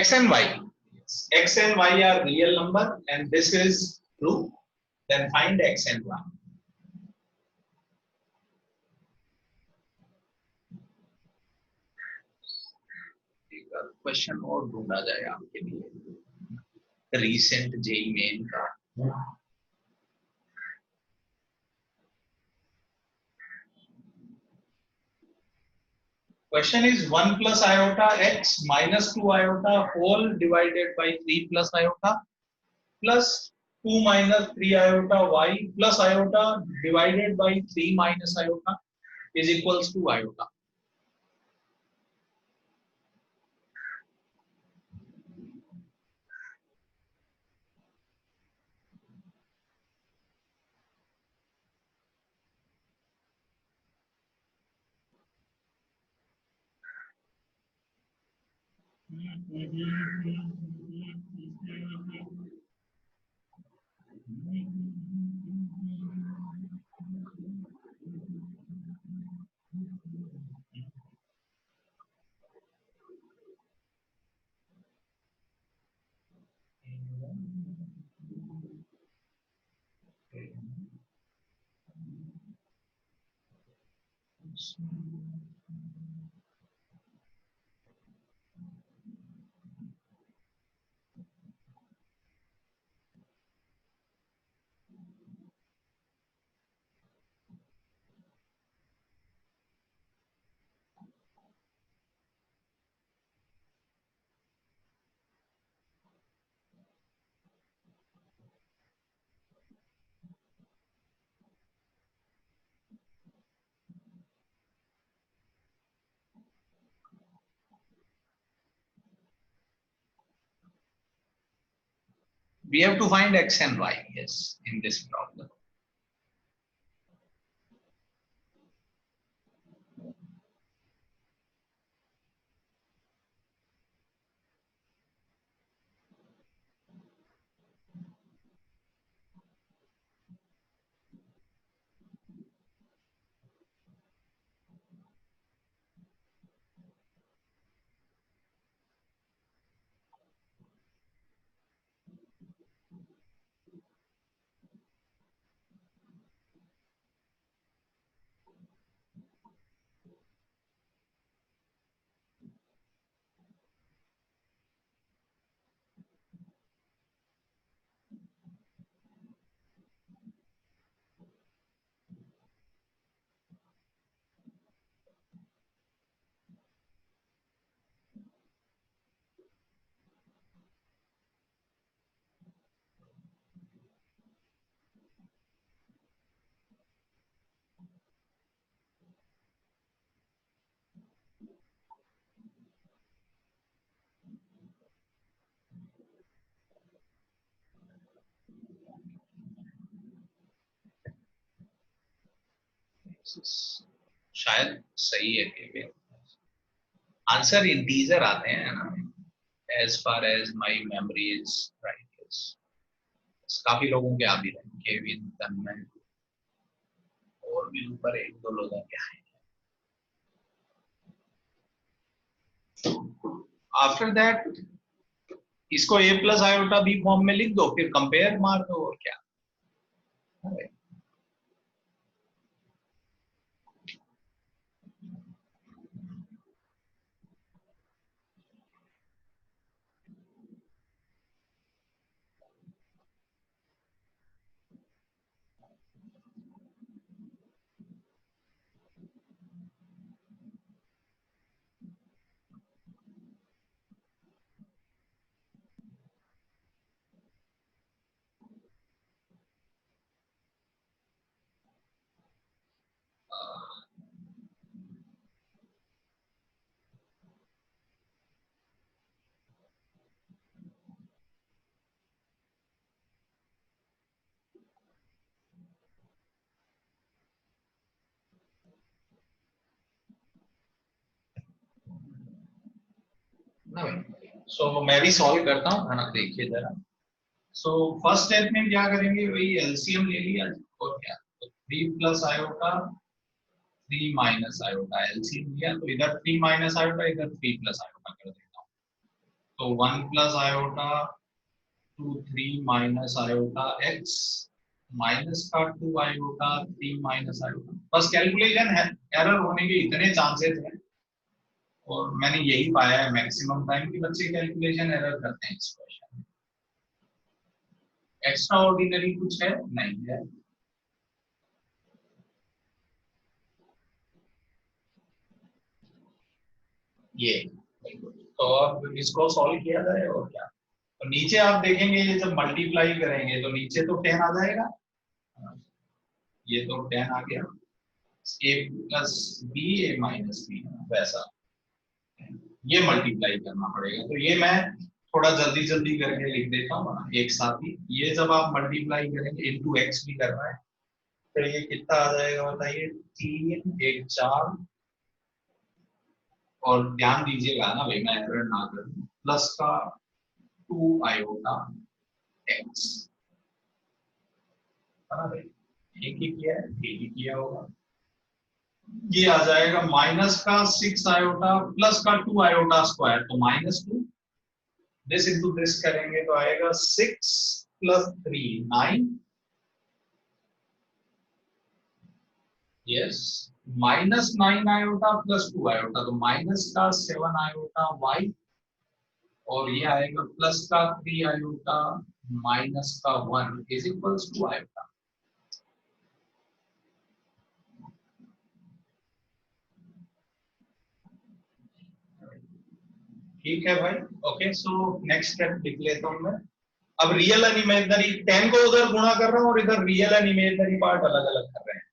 x and y. X and y are real number and this is true. Then find x and y. Question और ढूंढा जाए आपके लिए रीसेंट जेई मेन का. Question is 1 plus iota x minus 2 iota whole divided by 3 plus iota plus 2 minus 3 iota y plus iota divided by 3 minus iota is equals to iota. We have to find x and y, yes, in this problem. शायद सही है. आंसर इंटीजर आते हैं ना, as far as my memory is right. Yes. काफी लोगों के आ भी रहे, केविन, तन्मय और भी ऊपर एक दो लोगों के आए. आफ्टर दैट इसको a plus iota b form में लिख दो, फिर कंपेयर मार दो और क्या. सो मैं भी सॉल्व करता हूँ, है ना, देखिए जरा. सो फर्स्ट स्टेप में क्या करेंगे, वही एलसीएम ले लिया और क्या, तो 3 plus iota 3 minus iota LCM लिया, तो इधर 3 माइनस आयोटा, इधर 3 प्लस आयोटा कर देता हूँ. तो 1 plus iota 2 3 minus iota x minus का 2 आयोटा 3 माइनस आयोटा। बस कैलकुलेशन है, एरर होने के इतने चांसेस हैं और मैंने यही पाया है मैक्सिमम टाइम कि बच्चे कैलकुलेशन एरर करते हैं इस क्वेश्चन में। एक्स्ट्रा ऑर्डिनरी कुछ है नहीं है। ये तो अब इसको सॉल्व किया जाए और क्या। तो नीचे आप देखेंगे ये जब मल्टीप्लाई करेंगे तो नीचे तो 10 आ जाएगा, ये तो 10 आ गया, a plus B A minus B, वैसा ये मल्टीप्लाई करना पड़ेगा। तो ये मैं थोड़ा जल्दी जल्दी करके लिख देता हूँ एक साथ ही। ये जब आप मल्टीप्लाई करेंगे इनटू एक्स भी करना है, फिर ये कितना आ जाएगा बताइए, 3 1 4, और ध्यान दीजिएगा ना भाई मैं एरर ना करूं, प्लस का 2 आयोटा एक्स, है ना भाई, एक ही किया है, एक ही किया होगा। ये आ जाएगा माइनस का 6 आयोटा प्लस का 2 आयोटा स्क्वायर, तो -2, दिस इंटू दिस करेंगे तो आएगा 6 plus 3 9, yes, -9 iota plus 2 iota, तो माइनस का 7 आयोटा y, और ये आएगा प्लस का 3 आयोटा माइनस का 1 इज इक्वल्स टू आयोटा। ठीक है भाई, ओके। सो नेक्स्ट स्टेप लिख लेता हूं मैं। अब रियल एंड इमेजिनरी 10 को उधर गुणा कर रहा हूं और इधर रियल एंड इमेजिनरी पार्ट अलग अलग कर रहे हैं।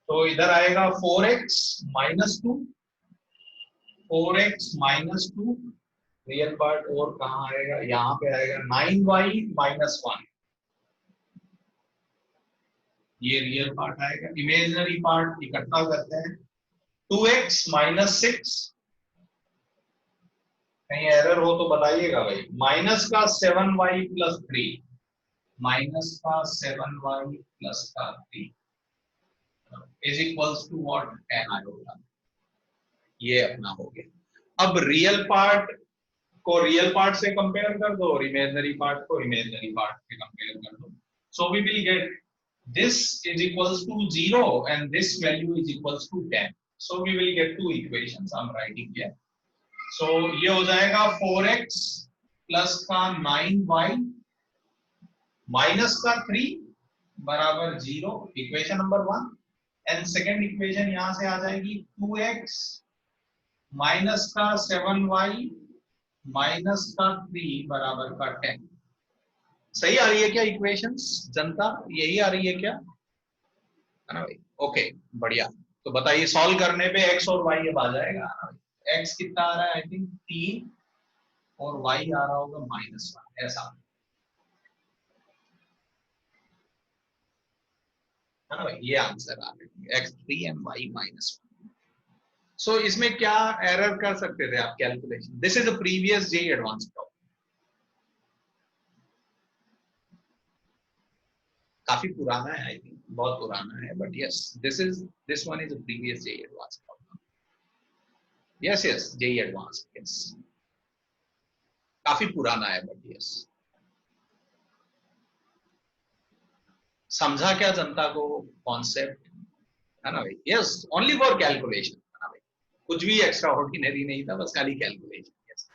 तो इधर आएगा 4x minus 2, 4x minus 2, real part और कहाँ आएगा, यहाँ पे आएगा 9y माइनस 1, ये रियल पार्ट आएगा। इमेजिनरी पार्ट इकट्ठा करते हैं, 2x माइनस 6, कहीं एरर हो तो बताइएगा भाई, माइनस का 7y प्लस 3, माइनस का 7y प्लस का 3 is equals to what, 10 iota. ये अपना हो गया। अब रियल पार्ट को रियल पार्ट से कंपेयर कर दो और इमेजिनरी पार्ट को इमेजिनरी पार्ट से कंपेयर कर दो। So we will get this is equals to 0 and this value is equals to 10. So we will get two equations. I'm writing here. So ये हो जाएगा 4x प्लस का 9y माइनस का 3 बराबर 0, equation number 1। And second equation यहां से आ जाएगी 2x माइनस का 7y माइनस का 3 बराबर का 10। सही आ रही है क्या इक्वेशंस जनता, यही आ रही है क्या, है ना भाई? ओके बढ़िया। तो बताइए सॉल्व करने पे x और y अब आ जाएगा। x कितना आ रहा है, आई थिंक 3, और y आ रहा होगा -1, ऐसा है ना भाई, ये आंसर आ रहा है x3 and y -1। सो इसमें क्या एरर कर सकते थे आप calculation, this is a previous JEE advance problem, काफी पुराना है, आई थिंक बहुत पुराना है, but yes this one is a previous JEE advance problem. Yes yes JEE advance, yes काफी पुराना है, बट यस समझा क्या जनता को कॉन्सेप्ट, है ना भाई? यस ओनली फॉर कैलकुलेशन, है ना भाई, कुछ भी एक्स्ट्रा ऑर्डिनरी नहीं था, बस खाली कैलकुलेशन। यस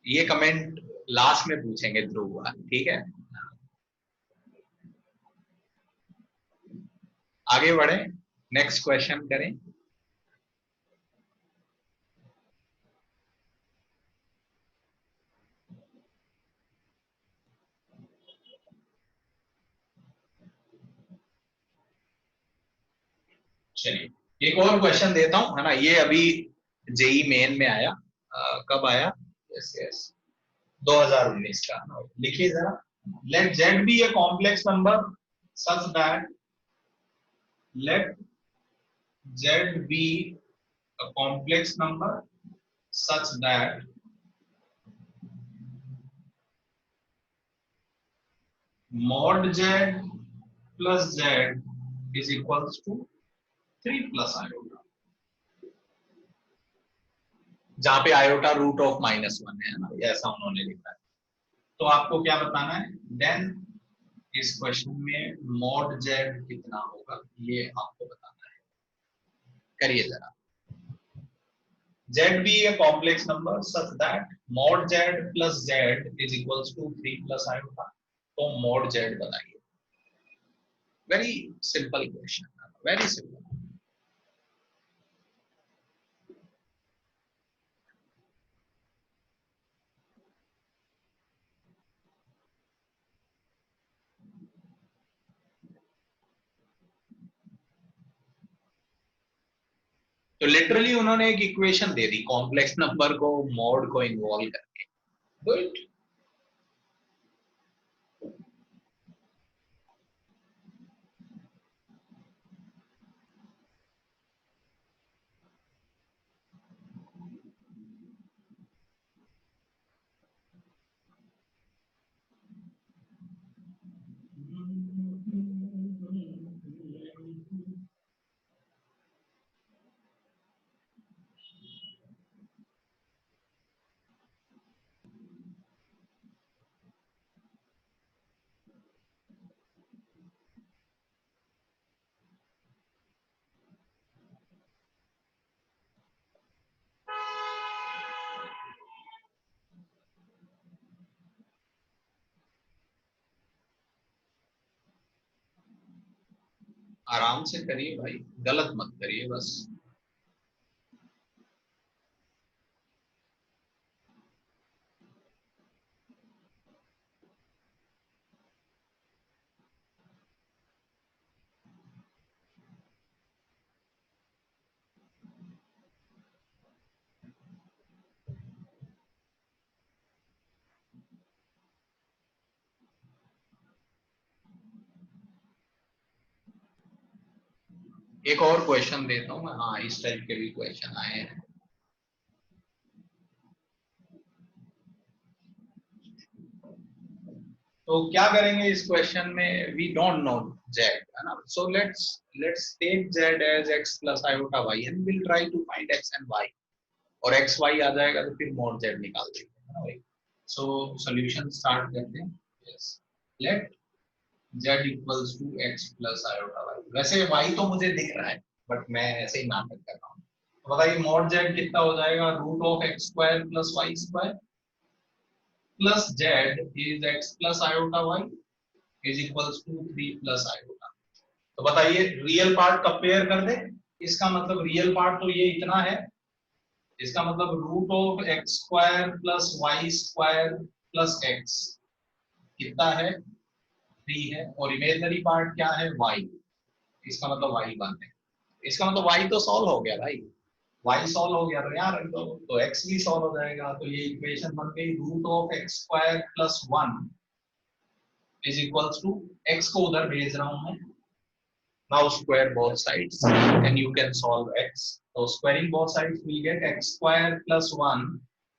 ये कमेंट लास्ट में पूछेंगे ध्रुव, ठीक है? आगे बढ़े, नेक्स्ट क्वेश्चन करें। चलिए एक और क्वेश्चन देता हूं, है ना, ये अभी जेई मेन में आया, कब आया, यस यस 2019 का। लिखिए जरा, let z be a complex number such that, let z be a complex number such that mod z plus z is equals to 3 plus iota। जहां पे आयोटा रूट ऑफ -1 है ना, ऐसा उन्होंने लिखा है। तो आपको क्या बताना है, देन इस क्वेश्चन में मॉड जेड कितना होगा ये आपको बताना है। करिए जरा। Z be a complex number such that mod Z plus Z is equals to 3 plus iota. तो mod Z बताइए। Very simple question. Very simple. तो लिटरली उन्होंने एक इक्वेशन दे दी कॉम्प्लेक्स नंबर को मॉड को इन्वॉल्व करके। गुड। आराम से करिए भाई, गलत मत करिए बस। एक और क्वेश्चन देता हूँ मैं। हाँ, इस टाइप के भी क्वेश्चन आए हैं। तो क्या करेंगे इस क्वेश्चन में, वी डोंट नो जेड है ना, so let's take Z as X plus iota Y and will try to find X and Y. और एक्स वाई आ जाएगा तो फिर मॉड जेड निकाल देंगे, है ना भाई। सो सॉल्यूशन स्टार्ट करते हैं। Yes, let Z equals to X plus iota Y. वैसे वाई तो मुझे दिख रहा है बट मैं ऐसे ही नाटक कर रहा हूँ। तो बताइए मॉड जेड कितना हो जाएगा, root of X square plus Y square plus Z is X plus iota Y is equals to 3 plus iota. तो बताइए रियल पार्ट कंपेयर कर दे। इसका मतलब रियल पार्ट तो ये इतना है, इसका मतलब root of X square plus Y square plus X कितना है, 3 है। और इमेजिनरी पार्ट क्या है, वाई। इसका मतलब वाई 1 है। इसका मतलब वाई तो सॉल्व हो गया भाई। वाई सॉल्व हो गया तो यार तो एक्स भी सॉल्व हो जाएगा। तो ये इक्वेशन बन गई root of X square plus 1 is equals to, X को उधर भेज रहा हूं मैं। Now square both sides and you can solve x. So squaring both sides we get x square plus 1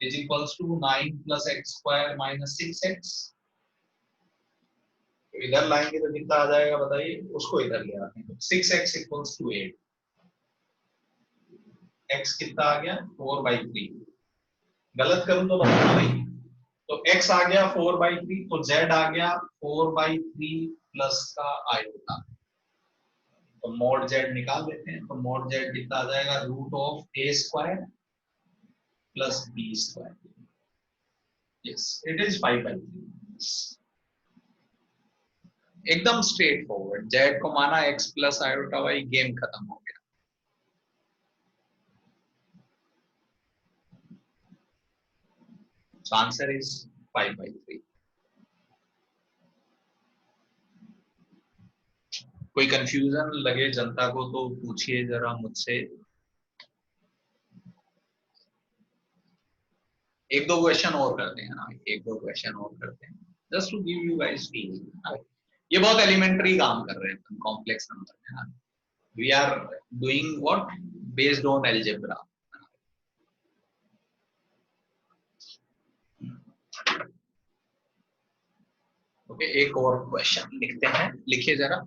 is equals to 9 plus x square minus 6x. तो इधर लाएंगे तो कितना आ जाएगा बताइए, उसको इधर ले आते हैं। 6x equals to 8. x कितना आ गया, 4/3। गलत करूं तो बताना भाई। तो x आ गया 4/3, तो z आ गया 4/3 प्लस का आयोटा। तो मॉड जेड निकाल लेते हैं। तो मॉड जेड कितना आ जाएगा, root of A square plus B square. Yes, it is 5/3। एकदम स्ट्रेट फॉरवर्ड। जेड को माना X plus iota Y, game खत्म हो गया। So answer is 5/3. कोई कंफ्यूजन लगे जनता को तो पूछिए जरा मुझसे। एक दो क्वेश्चन और करते हैं ना, एक दो क्वेश्चन और करते हैं just to give you guys feel. ये बहुत एलिमेंट्री काम कर रहे हैं कॉम्प्लेक्स नंबर में ना। We are doing what, based on algebra. Okay, एक और क्वेश्चन लिखते हैं, लिखिए जरा।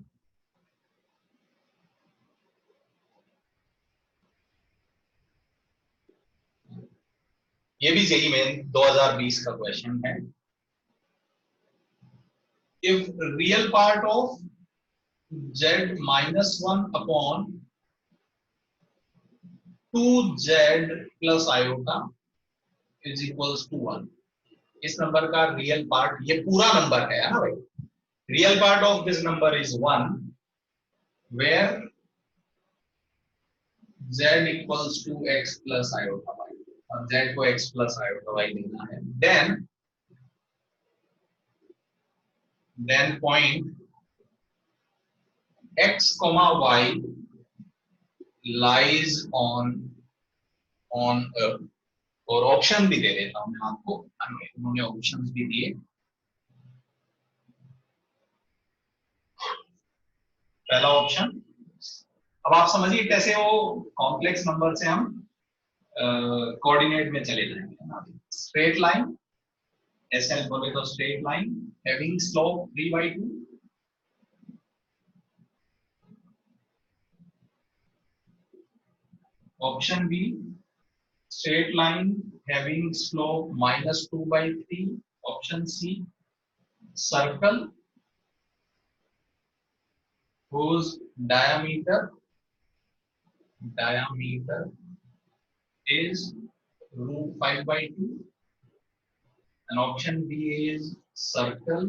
ये भी जेईई मेन 2020 का क्वेश्चन है। If real part of z -1 upon 2z plus iota is equals to 1, इस नंबर का रियल पार्ट, ये पूरा नंबर है ना भाई, real part of this number is 1 where z equals to x plus iota y, और z को x प्लस आयोटा y लेना है। then point x comma y lies on earth, और ऑप्शन भी दे देता हूं मैं आपको, उन्होंने ऑप्शंस भी दिए। पहला ऑप्शन, अब आप समझिए कैसे वो कॉम्प्लेक्स नंबर से हम कोऑर्डिनेट में चले जाएंगे। स्ट्रेट लाइन, ऐसे बोले तो straight line having slope 3/2, option B straight line having slope -2/3, option C circle whose diameter is √5/2, and option B is circle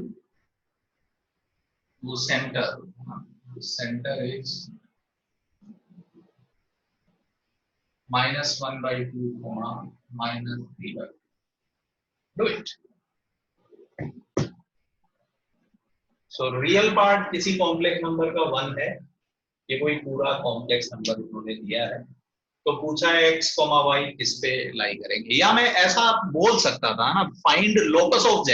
whose center is -1/2, -3/2. Do it. So real part किसी कॉम्प्लेक्स नंबर का 1 है, ये कोई पूरा कॉम्प्लेक्स नंबर उन्होंने दिया है, तो पूछा है x, y किस पे लाई करेंगे, या मैं ऐसा बोल सकता था ना, find locus of z,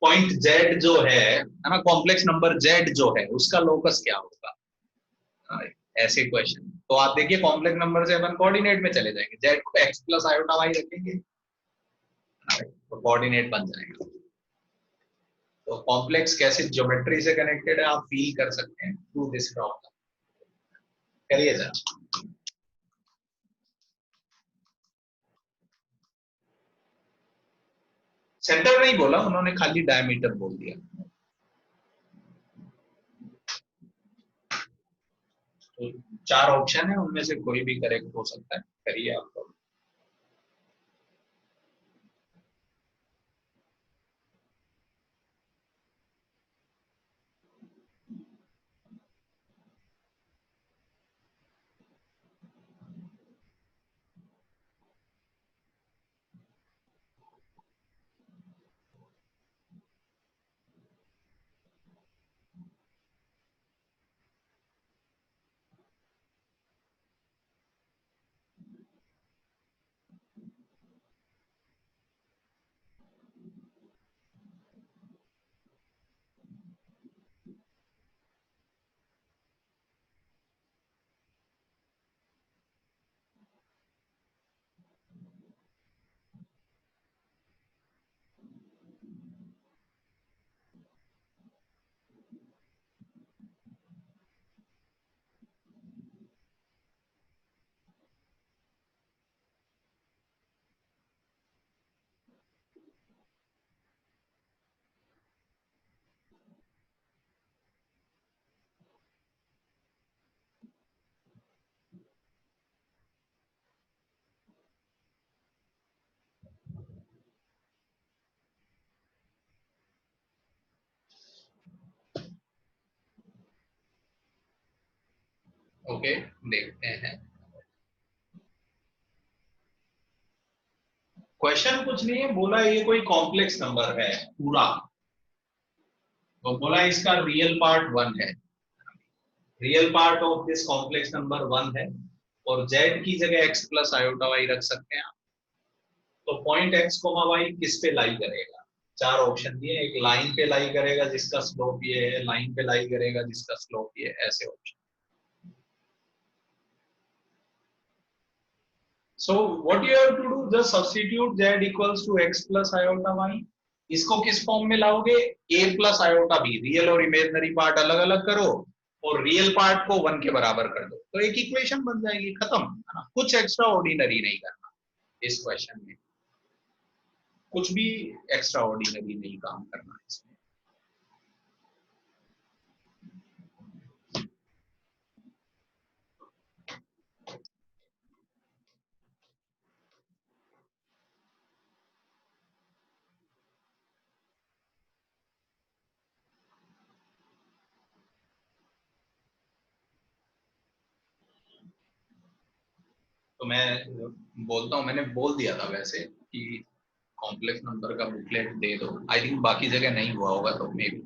point z जो है ना, कॉम्प्लेक्स नंबर z जो है उसका लोकस क्या होगा, ऐसे क्वेश्चन। तो आप देखिए कॉम्प्लेक्स नंबर से अपन कोऑर्डिनेट में चले जाएंगे, z को x प्लस आयोटा y रखेंगे तो कोऑर्डिनेट बन जाएगा। तो कॉम्प्लेक्स कैसे ज्योमेट्री से कनेक्टेड है आप फील कर सकते हैं थ्रू दिस प्रॉब्लम। करिए जरा। सेंटर नहीं बोला उन्होंने, खाली डायमीटर बोल दिया। तो 4 ऑप्शन है, उनमें से कोई भी करेक्ट हो सकता है, करिए आप लोग। ओके, देखते हैं। क्वेश्चन कुछ नहीं है, बोला ये कोई कॉम्प्लेक्स नंबर है पूरा, तो बोला इसका रियल पार्ट 1 है, real part of this complex number 1 है, और z की जगह x प्लस आयोटा y रख सकते हैं आप। तो पॉइंट x, y किस पे लाई करेगा, 4 ऑप्शन दिए, एक लाइन पे लाई करेगा जिसका स्लोप ये है, लाइन पे लाई करेगा जिसका स्लोप ये है, ऐसे option. So what you have to do, just substitute z equals to x plus iota y। इसको किस फॉर्म में लाओगे, a plus iota b, real और इमेजिनरी पार्ट अलग अलग करो और रियल पार्ट को 1 के बराबर कर दो, तो एक इक्वेशन बन जाएगी, खत्म है ना, कुछ एक्स्ट्रा ऑर्डिनरी नहीं करना। इस क्वेश्चन में कुछ भी एक्स्ट्रा ऑर्डिनरी नहीं काम करना है इसमें। तो मैं बोलता हूँ, मैंने बोल दिया था वैसे कि कॉम्प्लेक्स नंबर का बुकलेट दे दो। आई थिंक बाकी जगह नहीं हुआ होगा तो मे बी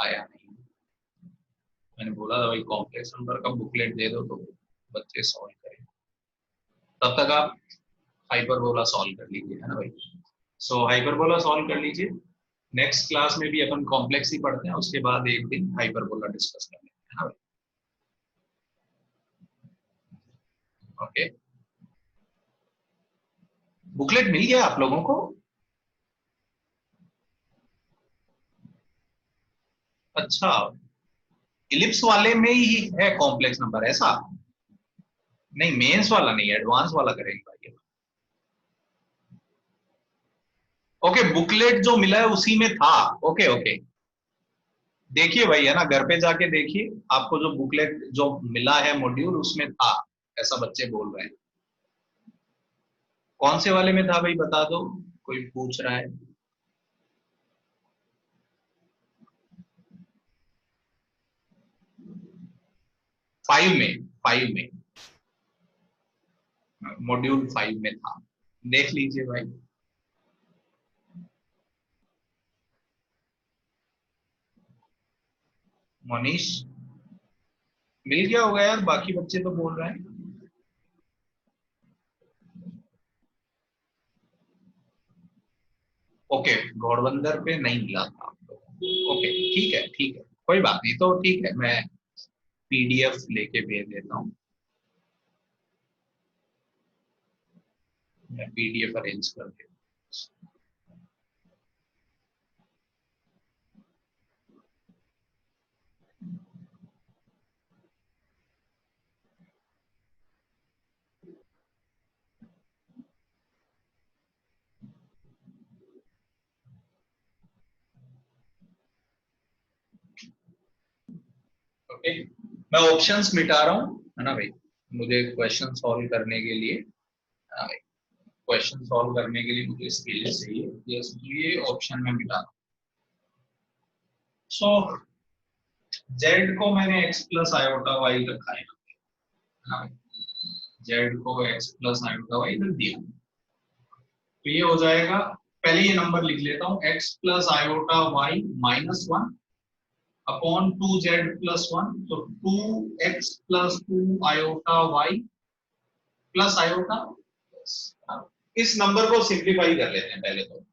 आया नहीं। मैंने बोला था भाई कॉम्प्लेक्स नंबर का बुकलेट दे दो तो बच्चे सॉल्व करें। तब तक आप हाइपरबोला सॉल्व कर लीजिए, है ना भाई। सो हाइपरबोला सॉल्व कर लीजिए। नेक्स्ट क्लास में भी अपन कॉम्प्लेक्स ही पढ़ते हैं, उसके बाद एक दिन हाइपरबोला डिस्कस कर लेते हैं, है ना भाई। ओके, बुकलेट मिल गया आप लोगों को? अच्छा, इलिप्स वाले में ही है कॉम्प्लेक्स नंबर ऐसा? नहीं, मेंस वाला नहीं, एडवांस वाला करेंगे भाई। ओके, बुकलेट जो मिला है उसी में था। ओके ओके, देखिए भाई, है ना, घर पे जाके देखिए, आपको जो बुकलेट जो मिला है मॉड्यूल उसमें था, ऐसा बच्चे बोल रहे हैं। कौन से वाले में था भाई, बता दो, कोई पूछ रहा है। फाइव में मॉड्यूल 5 में था, देख लीजिए भाई। मनीष, मिल गया होगा यार, बाकी बच्चे तो बोल रहे हैं। ओके, घोड़बंदर पे नहीं मिला था आप लोगों को। ओके ठीक है, कोई बात नहीं, तो ठीक है, मैं पीडीएफ लेके भेज देता हूँ। मैं पीडीएफ अरेंज कर देता हूँ। ओके, मैं ऑप्शंस मिटा रहा हूँ, है ना भाई। मुझे क्वेश्चन सॉल्व करने के लिए, क्वेश्चन सॉल्व करने के लिए मुझे स्किल चाहिए, ये ऑप्शन में मिटा रहा हूँ। सो जेड को मैंने एक्स प्लस आयोटा वाई रखा है ना भाई, जेड को एक्स प्लस आयोटा वाई रख दिया। तो ये हो जाएगा, पहले ये नंबर लिख लेता हूँ, X plus iota Y -1 upon 2z plus 1, तो 2x plus 2 iota Y plus iota. इस नंबर को सिंप्लीफाई कर लेते हैं पहले तो,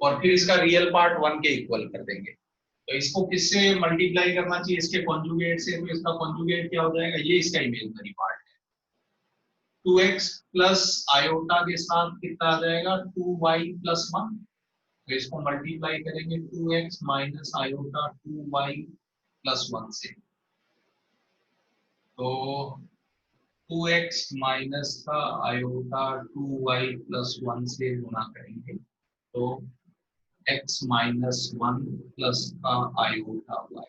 और फिर इसका रियल पार्ट 1 के इक्वल कर देंगे। तो इसको किससे मल्टीप्लाई करना चाहिए, इसके कॉन्जुगेट से, तो इसका कॉन्जुगेट क्या हो जाएगा, ये इसका इमेजिनरी पार्ट है। 2x प्लस आयोटा के साथ कितना आ जाएगा, 2y प्लस 1, तो इसको मल्टीप्लाई करेंगे 2x minus iota 2y plus 1 से, तो 2x माइनस का आयोटा 2y प्लस 1 से गुना करेंगे, तो x माइनस 1 प्लस का आयोटा y।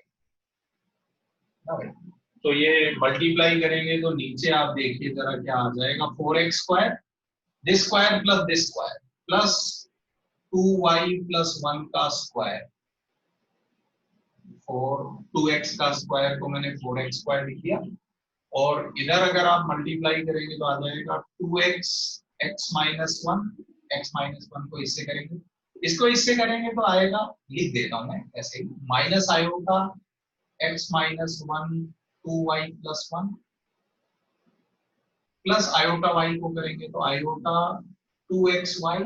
तो ये मल्टीप्लाई करेंगे तो नीचे आप देखिए जरा क्या आ जाएगा, 4x square, this square plus this square plus 2y plus 1 का स्क्वायर, 2x का स्क्वायर को मैंने 4x स्क्वायर लिख दिया, और इधर अगर आप मल्टीप्लाई करेंगे तो आ जाएगा 2x x minus 1, x minus 1 को इससे करेंगे, इसको इससे करेंगे तो आएगा, लिख देता हूं मैं ऐसे ही, minus iota x minus 1 2y plus 1 plus iota y को करेंगे तो आयोटा 2xy,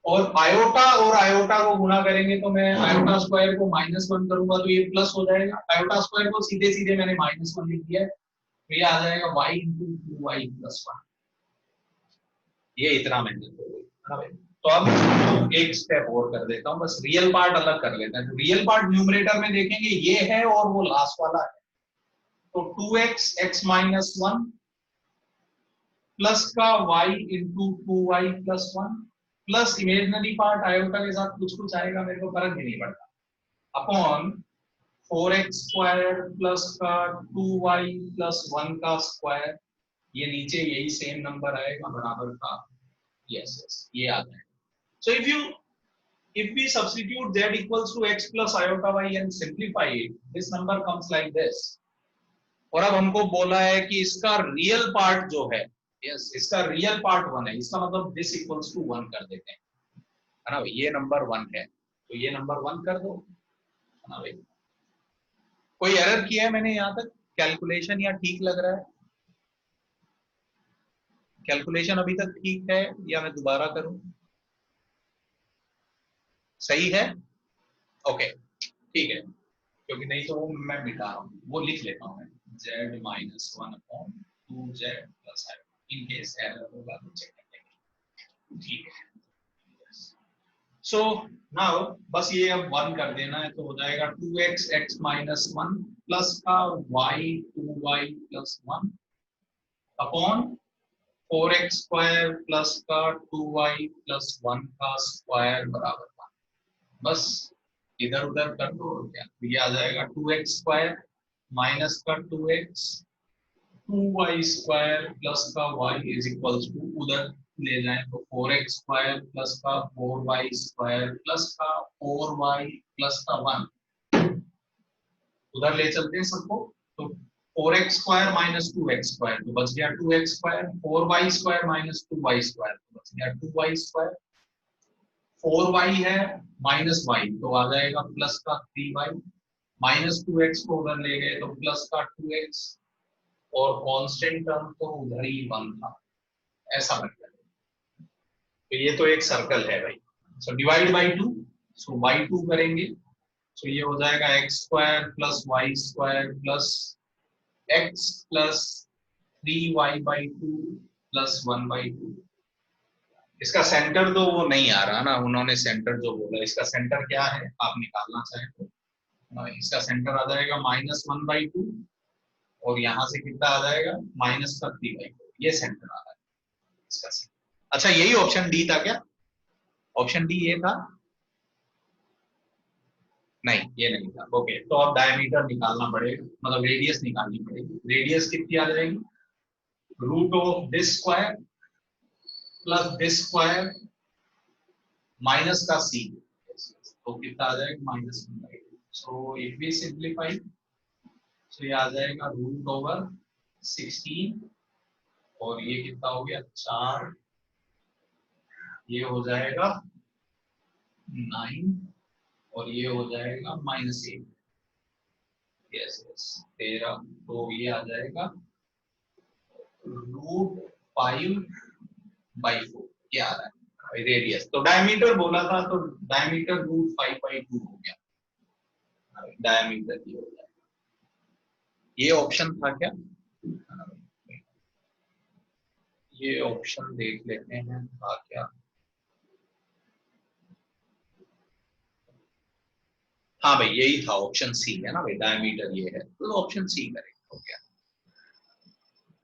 और आयोटा को गुणा करेंगे तो मैं आयोटा स्क्वायर को -1 करूंगा तो ये प्लस हो जाएगा, आयोटा स्क्वायर को सीधे सीधे मैंने -1 लिख दिया है, तो ये आ जाएगा y इंटू 2y प्लस 1। ये इतना मैंने तो अब एक स्टेप और कर देता हूँ, बस रियल पार्ट अलग कर लेते हैं। तो रियल पार्ट न्यूमरेटर में देखेंगे ये है और वो लास्ट वाला है, तो 2x x माइनस 1 प्लस का y into 2y plus 1 plus imaginary part iota के साथ कुछ कुछ आएगा, मेरे को फर्क भी नहीं पड़ता, अपॉन 4x स्क्वायर प्लस का 2y प्लस 1 का स्क्वायर, ये नीचे यही सेम नंबर आएगा बराबर का, यस यस ये आ जाएगा. सो if we substitute z equals to x plus iota y and simplify it, this number comes like this. और अब हमको बोला है कि इसका रियल पार्ट जो है, यस इसका रियल पार्ट 1 है, इसका मतलब this equals to 1 कर देते हैं, है ना भाई, ये नंबर 1 है तो ये नंबर 1 कर दो, है ना भाई. कोई एरर किया है मैंने यहाँ तक कैलकुलेशन, या ठीक लग रहा है कैलकुलेशन अभी तक ठीक है, या मैं दोबारा करूं? सही है, ओके ठीक है, क्योंकि नहीं तो वो मैं मिटा रहा हूँ, वो लिख लेता हूँ मैं z minus 1 upon 2z plus i, in case error होगा तो चेक कर लेंगे, ठीक है. सो नाउ बस ये अब 1 कर देना है तो हो जाएगा 2x x माइनस 1 प्लस का y 2y plus 1 upon 4x square plus का 2y प्लस 1 का स्क्वायर बराबर 1. बस इधर उधर कर दो, क्या ये आ जाएगा 2x स्क्वायर माइनस का 2x 2y स्क्वायर प्लस का y इज इक्वल्स टू, उधर ले जाएं तो 4x स्क्वायर प्लस का 4y स्क्वायर प्लस का 4y प्लस का 1, उधर ले चलते हैं सबको, तो 4x square minus 2x square तो बच गया 2x square, 4y square minus 2y square तो बच गया 2y स्क्वायर, 4y है माइनस y तो आ जाएगा प्लस का 3y, माइनस 2x को उधर ले गए तो प्लस का 2x, और कांस्टेंट टर्म तो उधर ही 1 था, ऐसा बन गया. तो ये तो एक सर्कल है भाई. So divide by 2, so y2 करेंगे, सो ये हो जाएगा x square plus y square plus x plus 3y by 2 plus 1 by 2. इसका सेंटर तो वो नहीं आ रहा ना, उन्होंने सेंटर जो बोला, इसका सेंटर क्या है आप निकालना चाहे तो, इसका सेंटर आ जाएगा माइनस 1 बाई 2 और यहाँ से कितना आ जाएगा माइनस का 3 बाई 4, ये सेंटर आ रहा है इसका सेंटर. अच्छा यही ऑप्शन डी था क्या? ऑप्शन डी ये था? नहीं ये नहीं था. ओके तो अब डायमीटर निकालना पड़ेगा, मतलब रेडियस निकालनी पड़ेगी. रेडियस कितनी आ जाएगी? Root of this square plus this square minus का c, तो कितना आ जाएगा minus 1/2. So if we simplify तो ये आ जाएगा रूट ओवर 16 और ये कितना हो गया 4, ये हो जाएगा 9 और ये हो जाएगा -8, यस यस 13, तो ये आ जाएगा रूट 5/4, ये आ रहा है रेडियस. तो डायमीटर बोला था तो डायमीटर रूट 5/2 हो गया, डायमीटर ये हो जाएगा. ये ऑप्शन था क्या? ये ऑप्शन देख लेते हैं था क्या. हाँ भाई यही था, ऑप्शन सी है ना भाई, डायमीटर ये है तो ऑप्शन सी करेक्ट हो गया.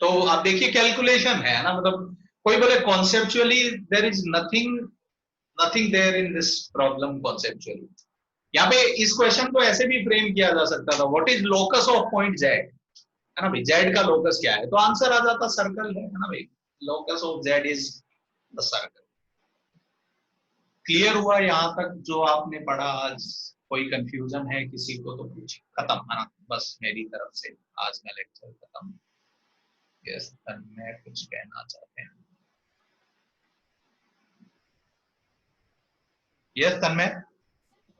तो आप देखिए कैलकुलेशन है ना, मतलब कोई बोले conceptually there is nothing there in this problem conceptually. यहाँ पे इस क्वेश्चन को ऐसे भी फ्रेम किया जा सकता था, what is locus of point Z, है ना भाई, जेड का लोकस क्या है, तो आंसर आ जाता सर्कल है ना भाई, locus of Z is the circle. Clear हुआ यहाँ तक जो आपने पढ़ा आज? कोई कंफ्यूजन है किसी को तो पूछिए. खत्म है ना, बस मेरी तरफ से आज का लेक्चर खत्म. यस तन्मय कुछ कहना चाहते हैं? यस तन्मय.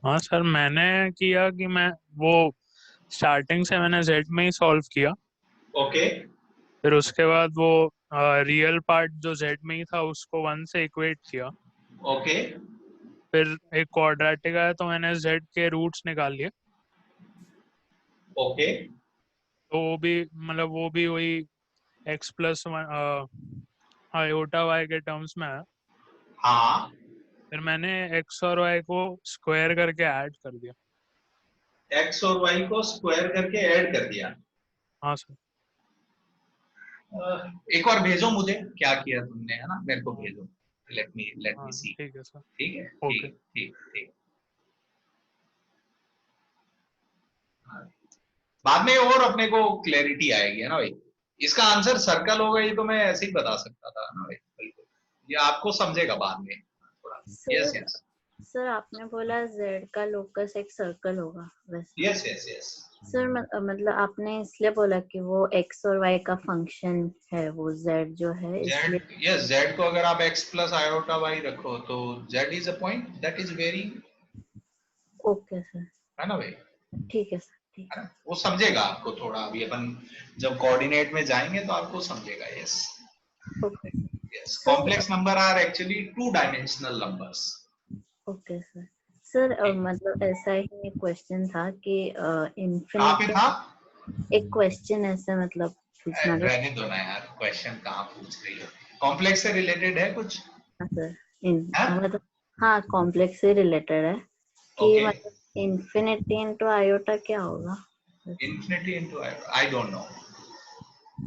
हाँ सर, मैंने किया कि मैं वो स्टार्टिंग से मैंने जेड में ही सॉल्व किया. ओके फिर उसके बाद वो रियल पार्ट जो जेड में ही था उसको 1 से इक्वेट किया. ओके फिर एक क्वाड्रेटिक आया तो मैंने जेड के रूट्स निकाल लिए. ओके तो वो भी मतलब वो भी वही x प्लस आयोटा y के टर्म्स में आया. हाँ फिर मैंने x और y को स्क्वायर करके ऐड कर दिया. x और y को स्क्वायर करके ऐड कर दिया. हाँ सर. एक और भेजो मुझे, क्या किया तुमने, है ना, मेरे को भेजो, लेट मी हाँ सी। ठीक है सर। ठीक है, ओके। ठीक। बाद में और अपने को क्लैरिटी आएगी, है ना भाई। इसका आंसर सर्कल होगा, ये तो मैं ऐसे ही बता सकता था ना भाई, बिल्कुल, ये आपको समझेगा बाद में थोड़ा। यस सर यस सर आपने बोला z का लोकस एक सर्कल होगा वैसे। Yes yes yes. सर मतलब आपने इसलिए बोला कि वो x और y का फंक्शन है, वो z जो है इसलिए। जेड, यस, जेड को अगर आप x प्लस आयोटा वाई रखो तो z is a point that is very, okay sir, है ना भाई, ठीक है सर, ठीक। है ना, वो समझेगा आपको थोड़ा, अभी अपन जब कोऑर्डिनेट में जाएंगे तो आपको समझेगा। Yes okay yes, sir. Complex numbers are actually 2 dimensional numbers. Okay sir. Sir मतलब ऐसा ही एक क्वेश्चन था कि कहाँ पे इन्फिनिटी, था? एक क्वेश्चन ऐसे मतलब पूछना था। रहने दो ना यार, क्वेश्चन कहाँ पूछ रही हो, कॉम्प्लेक्स से रिलेटेड है कुछ? सर हाँ मतलब हाँ कॉम्प्लेक्स से रिलेटेड है कि ओके, मतलब इन्फिनिटी इनटू आयोटा क्या होगा। Infinity into I don't know,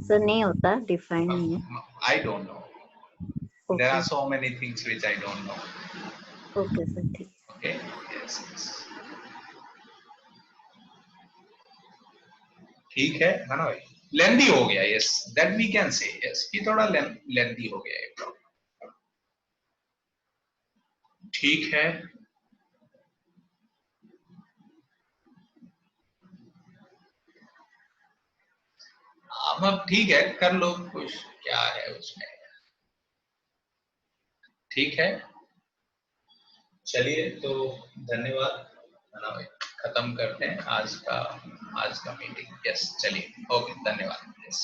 sir नहीं होता, डिफाइन नहीं है। I don't know, there okay are so many things which I don't know. Okay sir, ठीक। ओके यस यस, ठीक है ना भाई, लेंदी हो गया, yes that we can say, yes कि थोड़ा लेंदी हो गया है। ठीक है, अब ठीक है, कर लो कुछ, क्या है उसमें, ठीक है, चलिए तो धन्यवाद, है ना भाई, खत्म करते हैं आज का मीटिंग। यस चलिए, ओके, धन्यवाद। यस।